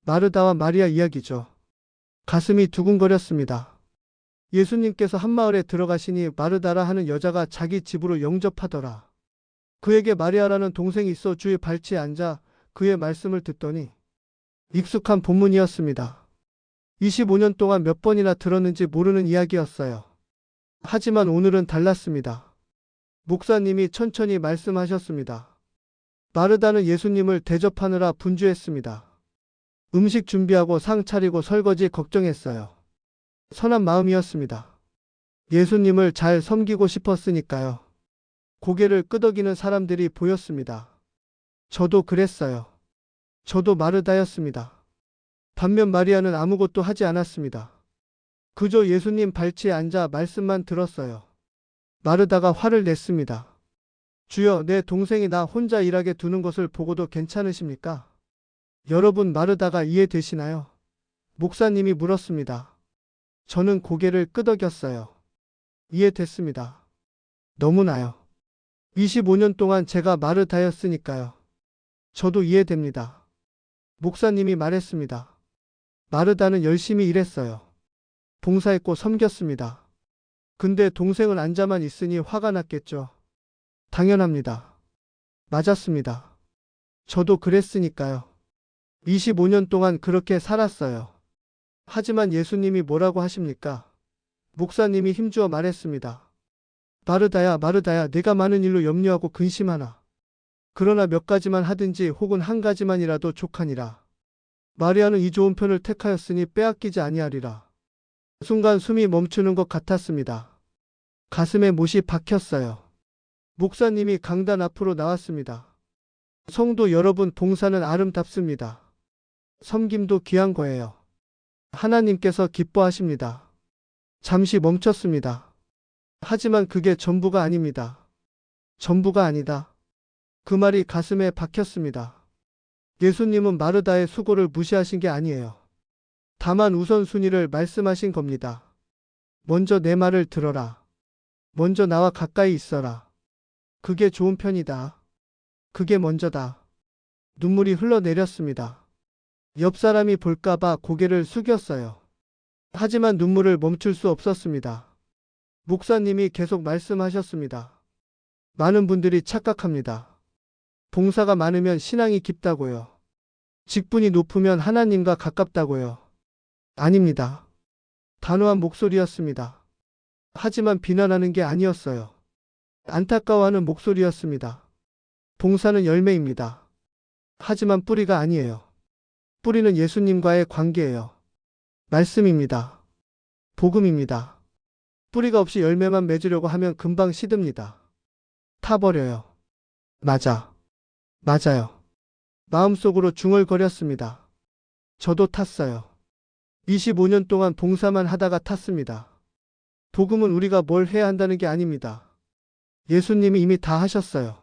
마르다와 마리아 이야기죠. 가슴이 두근거렸습니다. 예수님께서 한 마을에 들어가시니 마르다라 하는 여자가 자기 집으로 영접하더라. 그에게 마리아라는 동생이 있어 주의 발치에 앉아 그의 말씀을 듣더니 익숙한 본문이었습니다. 25년 동안 몇 번이나 들었는지 모르는 이야기였어요. 하지만 오늘은 달랐습니다. 목사님이 천천히 말씀하셨습니다. 마르다는 예수님을 대접하느라 분주했습니다. 음식 준비하고 상 차리고 설거지 걱정했어요. 선한 마음이었습니다. 예수님을 잘 섬기고 싶었으니까요. 고개를 끄덕이는 사람들이 보였습니다. 저도 그랬어요. 저도 마르다였습니다. 반면 마리아는 아무것도 하지 않았습니다. 그저 예수님 발치에 앉아 말씀만 들었어요. 마르다가 화를 냈습니다. 주여, 내 동생이 나 혼자 일하게 두는 것을 보고도 괜찮으십니까? 여러분, 마르다가 이해되시나요? 목사님이 물었습니다. 저는 고개를 끄덕였어요. 이해됐습니다. 너무나요. 25년 동안 제가 마르다였으니까요. 저도 이해됩니다. 목사님이 말했습니다. 마르다는 열심히 일했어요. 봉사했고 섬겼습니다. 근데 동생은 앉아만 있으니 화가 났겠죠. 당연합니다. 맞았습니다. 저도 그랬으니까요. 25년 동안 그렇게 살았어요. 하지만 예수님이 뭐라고 하십니까? 목사님이 힘주어 말했습니다. 마르다야, 마르다야, 내가 많은 일로 염려하고 근심하나. 그러나 몇 가지만 하든지 혹은 한 가지만이라도 족하니라. 마리아는 이 좋은 편을 택하였으니 빼앗기지 아니하리라. 순간 숨이 멈추는 것 같았습니다. 가슴에 못이 박혔어요. 목사님이 강단 앞으로 나왔습니다. 성도 여러분, 봉사는 아름답습니다. 섬김도 귀한 거예요. 하나님께서 기뻐하십니다. 잠시 멈췄습니다. 하지만 그게 전부가 아닙니다. 전부가 아니다. 그 말이 가슴에 박혔습니다. 예수님은 마르다의 수고를 무시하신 게 아니에요. 다만 우선순위를 말씀하신 겁니다. 먼저 내 말을 들어라. 먼저 나와 가까이 있어라. 그게 좋은 편이다. 그게 먼저다. 눈물이 흘러내렸습니다. 옆 사람이 볼까봐 고개를 숙였어요. 하지만 눈물을 멈출 수 없었습니다. 목사님이 계속 말씀하셨습니다. 많은 분들이 착각합니다. 봉사가 많으면 신앙이 깊다고요. 직분이 높으면 하나님과 가깝다고요. 아닙니다. 단호한 목소리였습니다. 하지만 비난하는 게 아니었어요. 안타까워하는 목소리였습니다. 봉사는 열매입니다. 하지만 뿌리가 아니에요. 뿌리는 예수님과의 관계예요. 말씀입니다. 복음입니다. 뿌리가 없이 열매만 맺으려고 하면 금방 시듭니다. 타버려요. 맞아요. 마음속으로 중얼거렸습니다. 저도 탔어요. 25년 동안 봉사만 하다가 탔습니다. 복음은 우리가 뭘 해야 한다는 게 아닙니다. 예수님이 이미 다 하셨어요.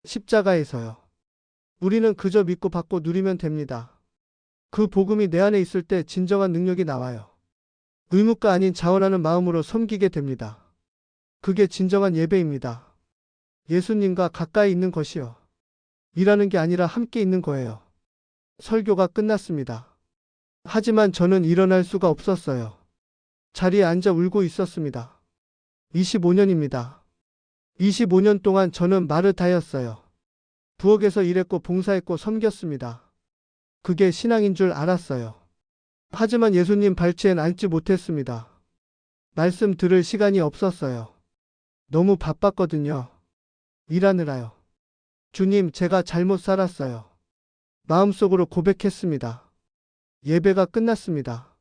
십자가에서요. 우리는 그저 믿고 받고 누리면 됩니다. 그 복음이 내 안에 있을 때 진정한 능력이 나와요. 의무가 아닌 자원하는 마음으로 섬기게 됩니다. 그게 진정한 예배입니다. 예수님과 가까이 있는 것이요. 일하는 게 아니라 함께 있는 거예요. 설교가 끝났습니다. 하지만 저는 일어날 수가 없었어요. 자리에 앉아 울고 있었습니다. 25년입니다. 25년 동안 저는 마르다였어요. 부엌에서 일했고 봉사했고 섬겼습니다. 그게 신앙인 줄 알았어요. 하지만 예수님 발치엔 앉지 못했습니다. 말씀 들을 시간이 없었어요. 너무 바빴거든요. 일하느라요. 주님, 제가 잘못 살았어요. 마음속으로 고백했습니다. 예배가 끝났습니다.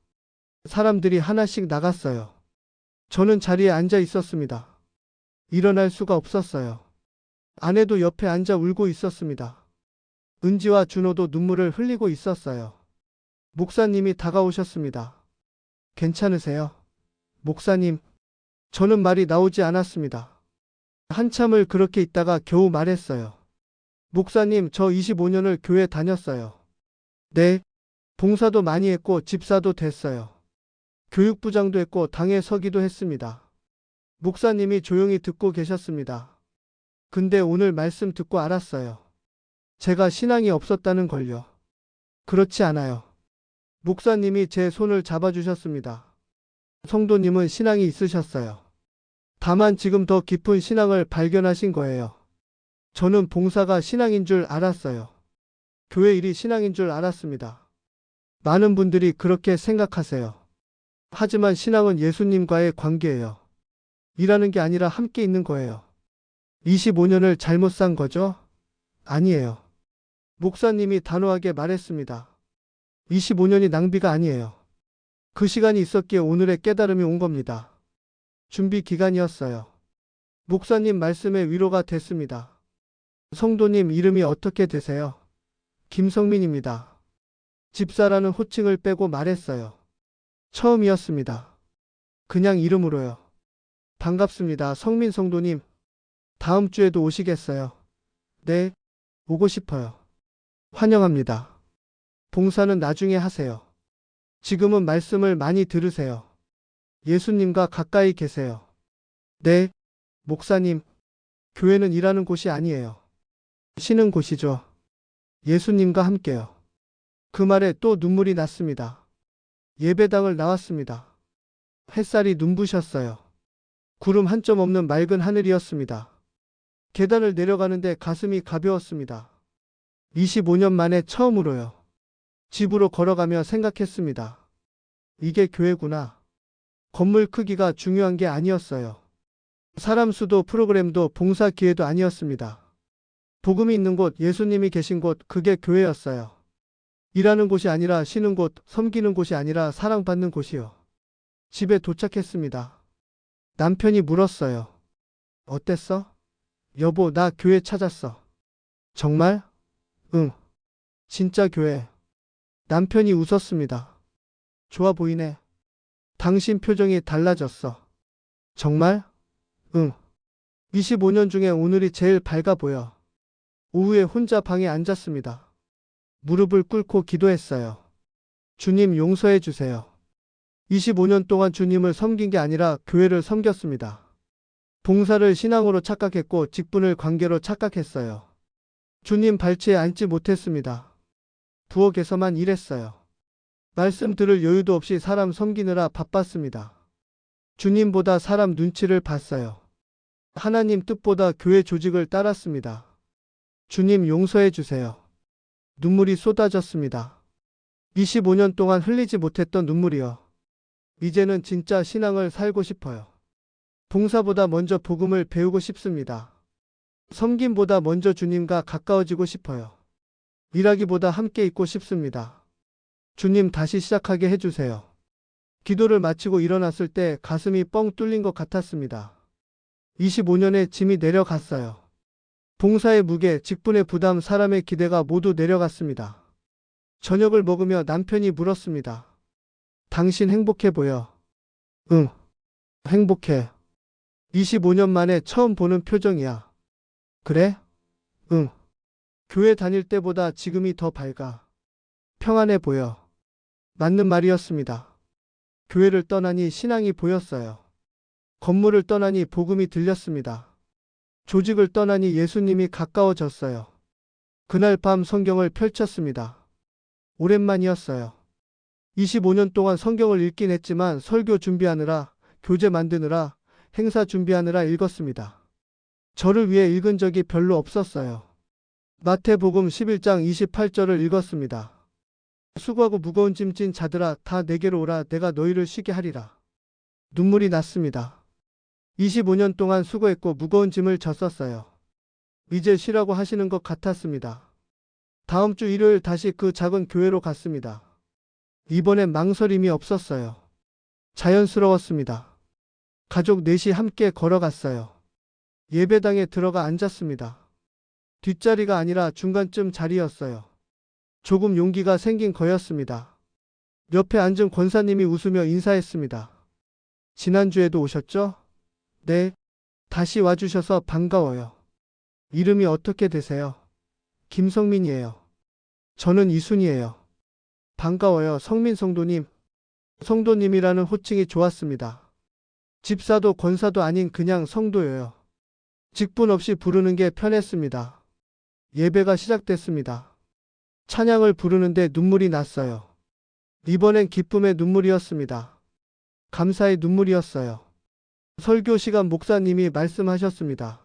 사람들이 하나씩 나갔어요. 저는 자리에 앉아 있었습니다. 일어날 수가 없었어요. 아내도 옆에 앉아 울고 있었습니다. 은지와 준호도 눈물을 흘리고 있었어요. 목사님이 다가오셨습니다. 괜찮으세요? 목사님, 저는 말이 나오지 않았습니다. 한참을 그렇게 있다가 겨우 말했어요. 목사님, 저 25년을 교회 다녔어요. 네, 봉사도 많이 했고 집사도 됐어요. 교육부장도 했고 당에 서기도 했습니다. 목사님이 조용히 듣고 계셨습니다. 근데 오늘 말씀 듣고 알았어요. 제가 신앙이 없었다는 걸요. 그렇지 않아요. 목사님이 제 손을 잡아주셨습니다. 성도님은 신앙이 있으셨어요. 다만 지금 더 깊은 신앙을 발견하신 거예요. 저는 봉사가 신앙인 줄 알았어요. 교회 일이 신앙인 줄 알았습니다. 많은 분들이 그렇게 생각하세요. 하지만 신앙은 예수님과의 관계예요. 일하는 게 아니라 함께 있는 거예요. 25년을 잘못 산 거죠? 아니에요. 목사님이 단호하게 말했습니다. 25년이 낭비가 아니에요. 그 시간이 있었기에 오늘의 깨달음이 온 겁니다. 준비 기간이었어요. 목사님 말씀에 위로가 됐습니다. 성도님 이름이 어떻게 되세요? 김성민입니다. 집사라는 호칭을 빼고 말했어요. 처음이었습니다. 그냥 이름으로요. 반갑습니다. 성민 성도님. 다음 주에도 오시겠어요? 네, 오고 싶어요. 환영합니다. 봉사는 나중에 하세요. 지금은 말씀을 많이 들으세요. 예수님과 가까이 계세요. 네, 목사님. 교회는 일하는 곳이 아니에요. 쉬는 곳이죠. 예수님과 함께요. 그 말에 또 눈물이 났습니다. 예배당을 나왔습니다. 햇살이 눈부셨어요. 구름 한 점 없는 맑은 하늘이었습니다. 계단을 내려가는데 가슴이 가벼웠습니다. 25년 만에 처음으로요. 집으로 걸어가며 생각했습니다. 이게 교회구나. 건물 크기가 중요한 게 아니었어요. 사람 수도 프로그램도 봉사 기회도 아니었습니다. 복음이 있는 곳, 예수님이 계신 곳, 그게 교회였어요. 일하는 곳이 아니라 쉬는 곳, 섬기는 곳이 아니라 사랑받는 곳이요. 집에 도착했습니다. 남편이 물었어요. 어땠어? 여보, 나 교회 찾았어. 정말? 응. 진짜 교회. 남편이 웃었습니다. 좋아 보이네. 당신 표정이 달라졌어. 정말? 응. 25년 중에 오늘이 제일 밝아 보여. 오후에 혼자 방에 앉았습니다. 무릎을 꿇고 기도했어요. 주님 용서해 주세요. 25년 동안 주님을 섬긴 게 아니라 교회를 섬겼습니다. 봉사를 신앙으로 착각했고 직분을 관계로 착각했어요. 주님 발치에 앉지 못했습니다. 부엌에서만 일했어요. 말씀 들을 여유도 없이 사람 섬기느라 바빴습니다. 주님보다 사람 눈치를 봤어요. 하나님 뜻보다 교회 조직을 따랐습니다. 주님 용서해 주세요. 눈물이 쏟아졌습니다. 25년 동안 흘리지 못했던 눈물이요. 이제는 진짜 신앙을 살고 싶어요. 봉사보다 먼저 복음을 배우고 싶습니다. 섬김보다 먼저 주님과 가까워지고 싶어요. 일하기보다 함께 있고 싶습니다. 주님 다시 시작하게 해주세요. 기도를 마치고 일어났을 때 가슴이 뻥 뚫린 것 같았습니다. 25년의 짐이 내려갔어요. 봉사의 무게, 직분의 부담, 사람의 기대가 모두 내려갔습니다. 저녁을 먹으며 남편이 물었습니다. 당신 행복해 보여. 응, 행복해. 25년 만에 처음 보는 표정이야. 그래? 응. 교회 다닐 때보다 지금이 더 밝아. 평안해 보여. 맞는 말이었습니다. 교회를 떠나니 신앙이 보였어요. 건물을 떠나니 복음이 들렸습니다. 조직을 떠나니 예수님이 가까워졌어요. 그날 밤 성경을 펼쳤습니다. 오랜만이었어요. 25년 동안 성경을 읽긴 했지만 설교 준비하느라, 교재 만드느라, 행사 준비하느라 읽었습니다. 저를 위해 읽은 적이 별로 없었어요. 마태복음 11장 28절을 읽었습니다. 수고하고 무거운 짐 진 자들아 다 내게로 오라 내가 너희를 쉬게 하리라. 눈물이 났습니다. 25년 동안 수고했고 무거운 짐을 졌었어요. 이제 쉬라고 하시는 것 같았습니다. 다음 주 일요일 다시 그 작은 교회로 갔습니다. 이번엔 망설임이 없었어요. 자연스러웠습니다. 가족 넷이 함께 걸어갔어요. 예배당에 들어가 앉았습니다. 뒷자리가 아니라 중간쯤 자리였어요. 조금 용기가 생긴 거였습니다. 옆에 앉은 권사님이 웃으며 인사했습니다. 지난주에도 오셨죠? 네. 다시 와주셔서 반가워요. 이름이 어떻게 되세요? 김성민이에요. 저는 이순이에요. 반가워요. 성민 성도님. 성도님이라는 호칭이 좋았습니다. 집사도 권사도 아닌 그냥 성도예요. 직분 없이 부르는 게 편했습니다. 예배가 시작됐습니다. 찬양을 부르는데 눈물이 났어요. 이번엔 기쁨의 눈물이었습니다. 감사의 눈물이었어요. 설교 시간 목사님이 말씀하셨습니다.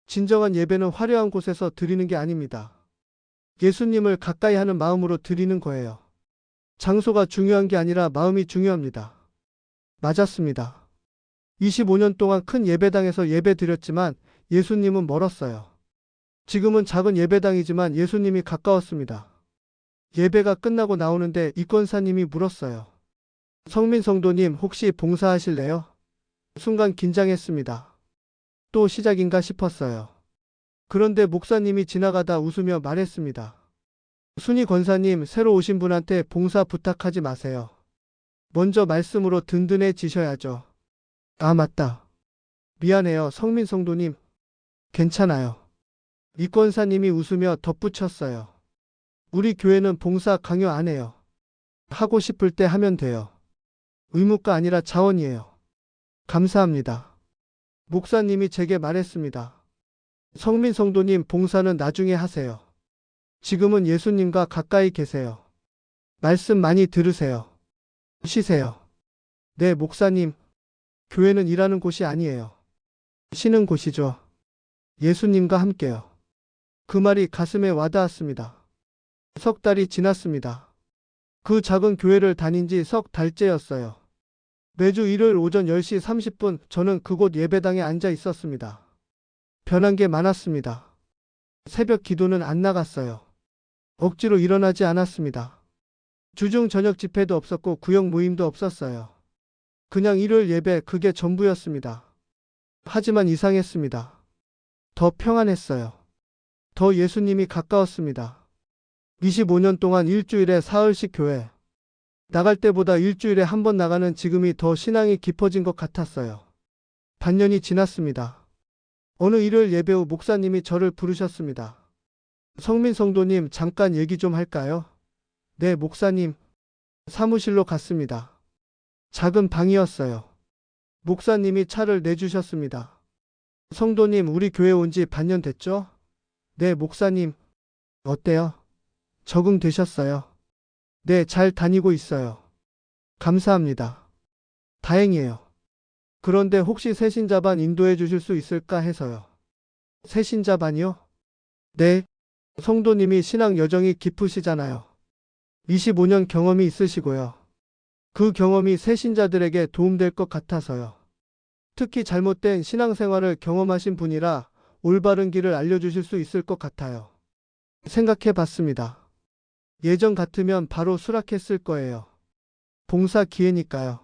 진정한 예배는 화려한 곳에서 드리는 게 아닙니다. 예수님을 가까이 하는 마음으로 드리는 거예요. 장소가 중요한 게 아니라 마음이 중요합니다. 맞았습니다. 25년 동안 큰 예배당에서 예배 드렸지만 예수님은 멀었어요. 지금은 작은 예배당이지만 예수님이 가까웠습니다. 예배가 끝나고 나오는데 이 권사님이 물었어요. 성민 성도님 혹시 봉사하실래요? 순간 긴장했습니다. 또 시작인가 싶었어요. 그런데 목사님이 지나가다 웃으며 말했습니다. 순이 권사님 새로 오신 분한테 봉사 부탁하지 마세요. 먼저 말씀으로 든든해지셔야죠. 아 맞다. 미안해요 성민 성도님. 괜찮아요. 이 권사님이 웃으며 덧붙였어요. 우리 교회는 봉사 강요 안 해요. 하고 싶을 때 하면 돼요. 의무가 아니라 자원이에요. 감사합니다. 목사님이 제게 말했습니다. 성민 성도님 봉사는 나중에 하세요. 지금은 예수님과 가까이 계세요. 말씀 많이 들으세요. 쉬세요. 네 목사님. 교회는 일하는 곳이 아니에요. 쉬는 곳이죠. 예수님과 함께요. 그 말이 가슴에 와닿았습니다. 석 달이 지났습니다. 그 작은 교회를 다닌 지 석 달째였어요. 매주 일요일 오전 10시 30분 저는 그곳 예배당에 앉아 있었습니다. 변한 게 많았습니다. 새벽 기도는 안 나갔어요. 억지로 일어나지 않았습니다. 주중 저녁 집회도 없었고 구역 모임도 없었어요. 그냥 일요일 예배 그게 전부였습니다. 하지만 이상했습니다. 더 평안했어요. 더 예수님이 가까웠습니다. 25년 동안 일주일에 사흘씩 교회. 나갈 때보다 일주일에 한 번 나가는 지금이 더 신앙이 깊어진 것 같았어요. 반년이 지났습니다. 어느 일요일 예배 후 목사님이 저를 부르셨습니다. 성민 성도님 잠깐 얘기 좀 할까요? 네 목사님. 사무실로 갔습니다. 작은 방이었어요. 목사님이 차를 내주셨습니다. 성도님, 우리 교회 온 지 반년 됐죠? 네, 목사님. 어때요? 적응되셨어요? 네, 잘 다니고 있어요. 감사합니다. 다행이에요. 그런데 혹시 새신자반 인도해 주실 수 있을까 해서요. 새신자반이요? 네. 성도님이 신앙 여정이 깊으시잖아요. 25년 경험이 있으시고요. 그 경험이 새신자들에게 도움될 것 같아서요. 특히 잘못된 신앙생활을 경험하신 분이라 올바른 길을 알려주실 수 있을 것 같아요. 생각해 봤습니다. 예전 같으면 바로 수락했을 거예요. 봉사 기회니까요.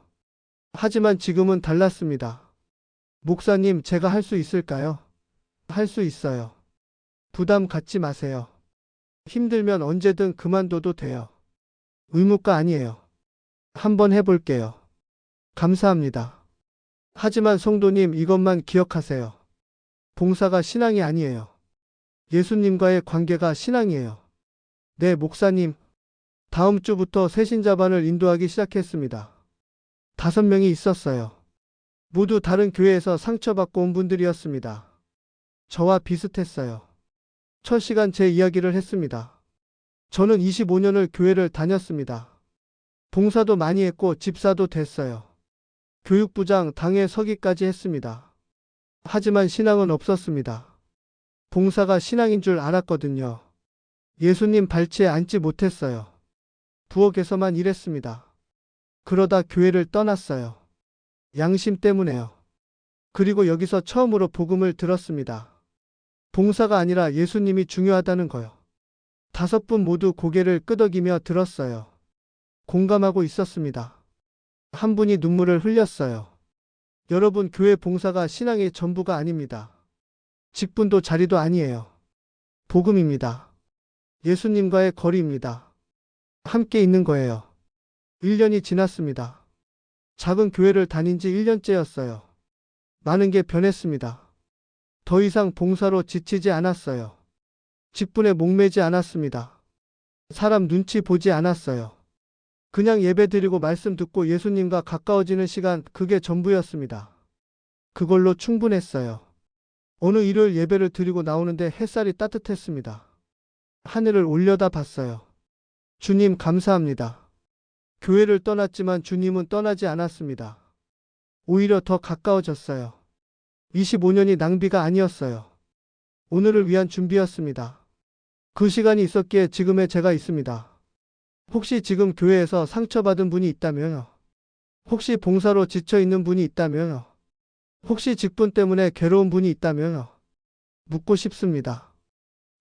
하지만 지금은 달랐습니다. 목사님, 제가 할 수 있을까요? 할 수 있어요. 부담 갖지 마세요. 힘들면 언제든 그만둬도 돼요. 의무가 아니에요. 한번 해볼게요. 감사합니다. 하지만 성도님, 이것만 기억하세요. 봉사가 신앙이 아니에요. 예수님과의 관계가 신앙이에요. 네, 목사님. 다음 주부터 새신자반을 인도하기 시작했습니다. 5명이 있었어요. 모두 다른 교회에서 상처받고 온 분들이었습니다. 저와 비슷했어요. 첫 시간 제 이야기를 했습니다. 저는 25년을 교회를 다녔습니다. 봉사도 많이 했고 집사도 됐어요. 교육부장 당에 서기까지 했습니다. 하지만 신앙은 없었습니다. 봉사가 신앙인 줄 알았거든요. 예수님 발치에 앉지 못했어요. 부엌에서만 일했습니다. 그러다 교회를 떠났어요. 양심 때문에요. 그리고 여기서 처음으로 복음을 들었습니다. 봉사가 아니라 예수님이 중요하다는 거요. 5분 모두 고개를 끄덕이며 들었어요. 공감하고 있었습니다. 한 분이 눈물을 흘렸어요. 여러분, 교회 봉사가 신앙의 전부가 아닙니다. 직분도 자리도 아니에요. 복음입니다. 예수님과의 거리입니다. 함께 있는 거예요. 1년이 지났습니다. 작은 교회를 다닌 지 1년째였어요. 많은 게 변했습니다. 더 이상 봉사로 지치지 않았어요. 직분에 목매지 않았습니다. 사람 눈치 보지 않았어요. 그냥 예배 드리고 말씀 듣고 예수님과 가까워지는 시간, 그게 전부였습니다. 그걸로 충분했어요. 어느 일요일 예배를 드리고 나오는데 햇살이 따뜻했습니다. 하늘을 올려다 봤어요. 주님 감사합니다. 교회를 떠났지만 주님은 떠나지 않았습니다. 오히려 더 가까워졌어요. 25년이 낭비가 아니었어요. 오늘을 위한 준비였습니다. 그 시간이 있었기에 지금의 제가 있습니다. 혹시 지금 교회에서 상처받은 분이 있다면요. 혹시 봉사로 지쳐있는 분이 있다면요. 혹시 직분 때문에 괴로운 분이 있다면요. 묻고 싶습니다.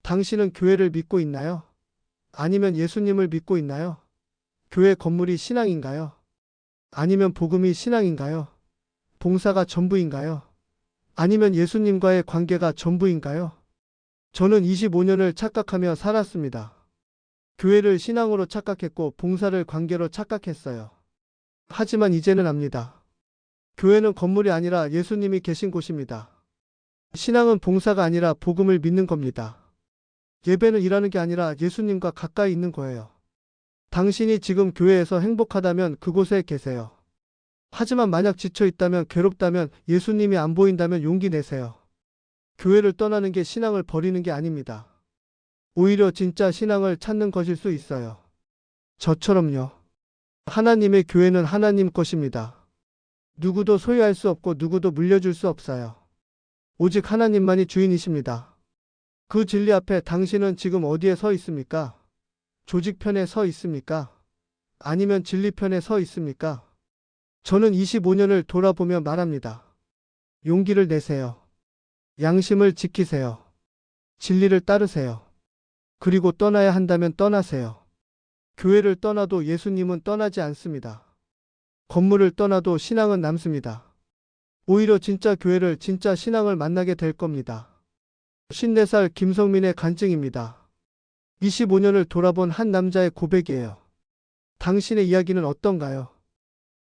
당신은 교회를 믿고 있나요? 아니면 예수님을 믿고 있나요? 교회 건물이 신앙인가요? 아니면 복음이 신앙인가요? 봉사가 전부인가요? 아니면 예수님과의 관계가 전부인가요? 저는 25년을 착각하며 살았습니다. 교회를 신앙으로 착각했고 봉사를 관계로 착각했어요. 하지만 이제는 압니다. 교회는 건물이 아니라 예수님이 계신 곳입니다. 신앙은 봉사가 아니라 복음을 믿는 겁니다. 예배는 일하는 게 아니라 예수님과 가까이 있는 거예요. 당신이 지금 교회에서 행복하다면 그곳에 계세요. 하지만 만약 지쳐 있다면, 괴롭다면, 예수님이 안 보인다면 용기 내세요. 교회를 떠나는 게 신앙을 버리는 게 아닙니다. 오히려 진짜 신앙을 찾는 것일 수 있어요. 저처럼요. 하나님의 교회는 하나님 것입니다. 누구도 소유할 수 없고 누구도 물려줄 수 없어요. 오직 하나님만이 주인이십니다. 그 진리 앞에 당신은 지금 어디에 서 있습니까? 조직 편에 서 있습니까? 아니면 진리 편에 서 있습니까? 저는 25년을 돌아보며 말합니다. 용기를 내세요. 양심을 지키세요. 진리를 따르세요. 그리고 떠나야 한다면 떠나세요. 교회를 떠나도 예수님은 떠나지 않습니다. 건물을 떠나도 신앙은 남습니다. 오히려 진짜 교회를, 진짜 신앙을 만나게 될 겁니다. 54살 김성민의 간증입니다. 25년을 돌아본 한 남자의 고백이에요. 당신의 이야기는 어떤가요?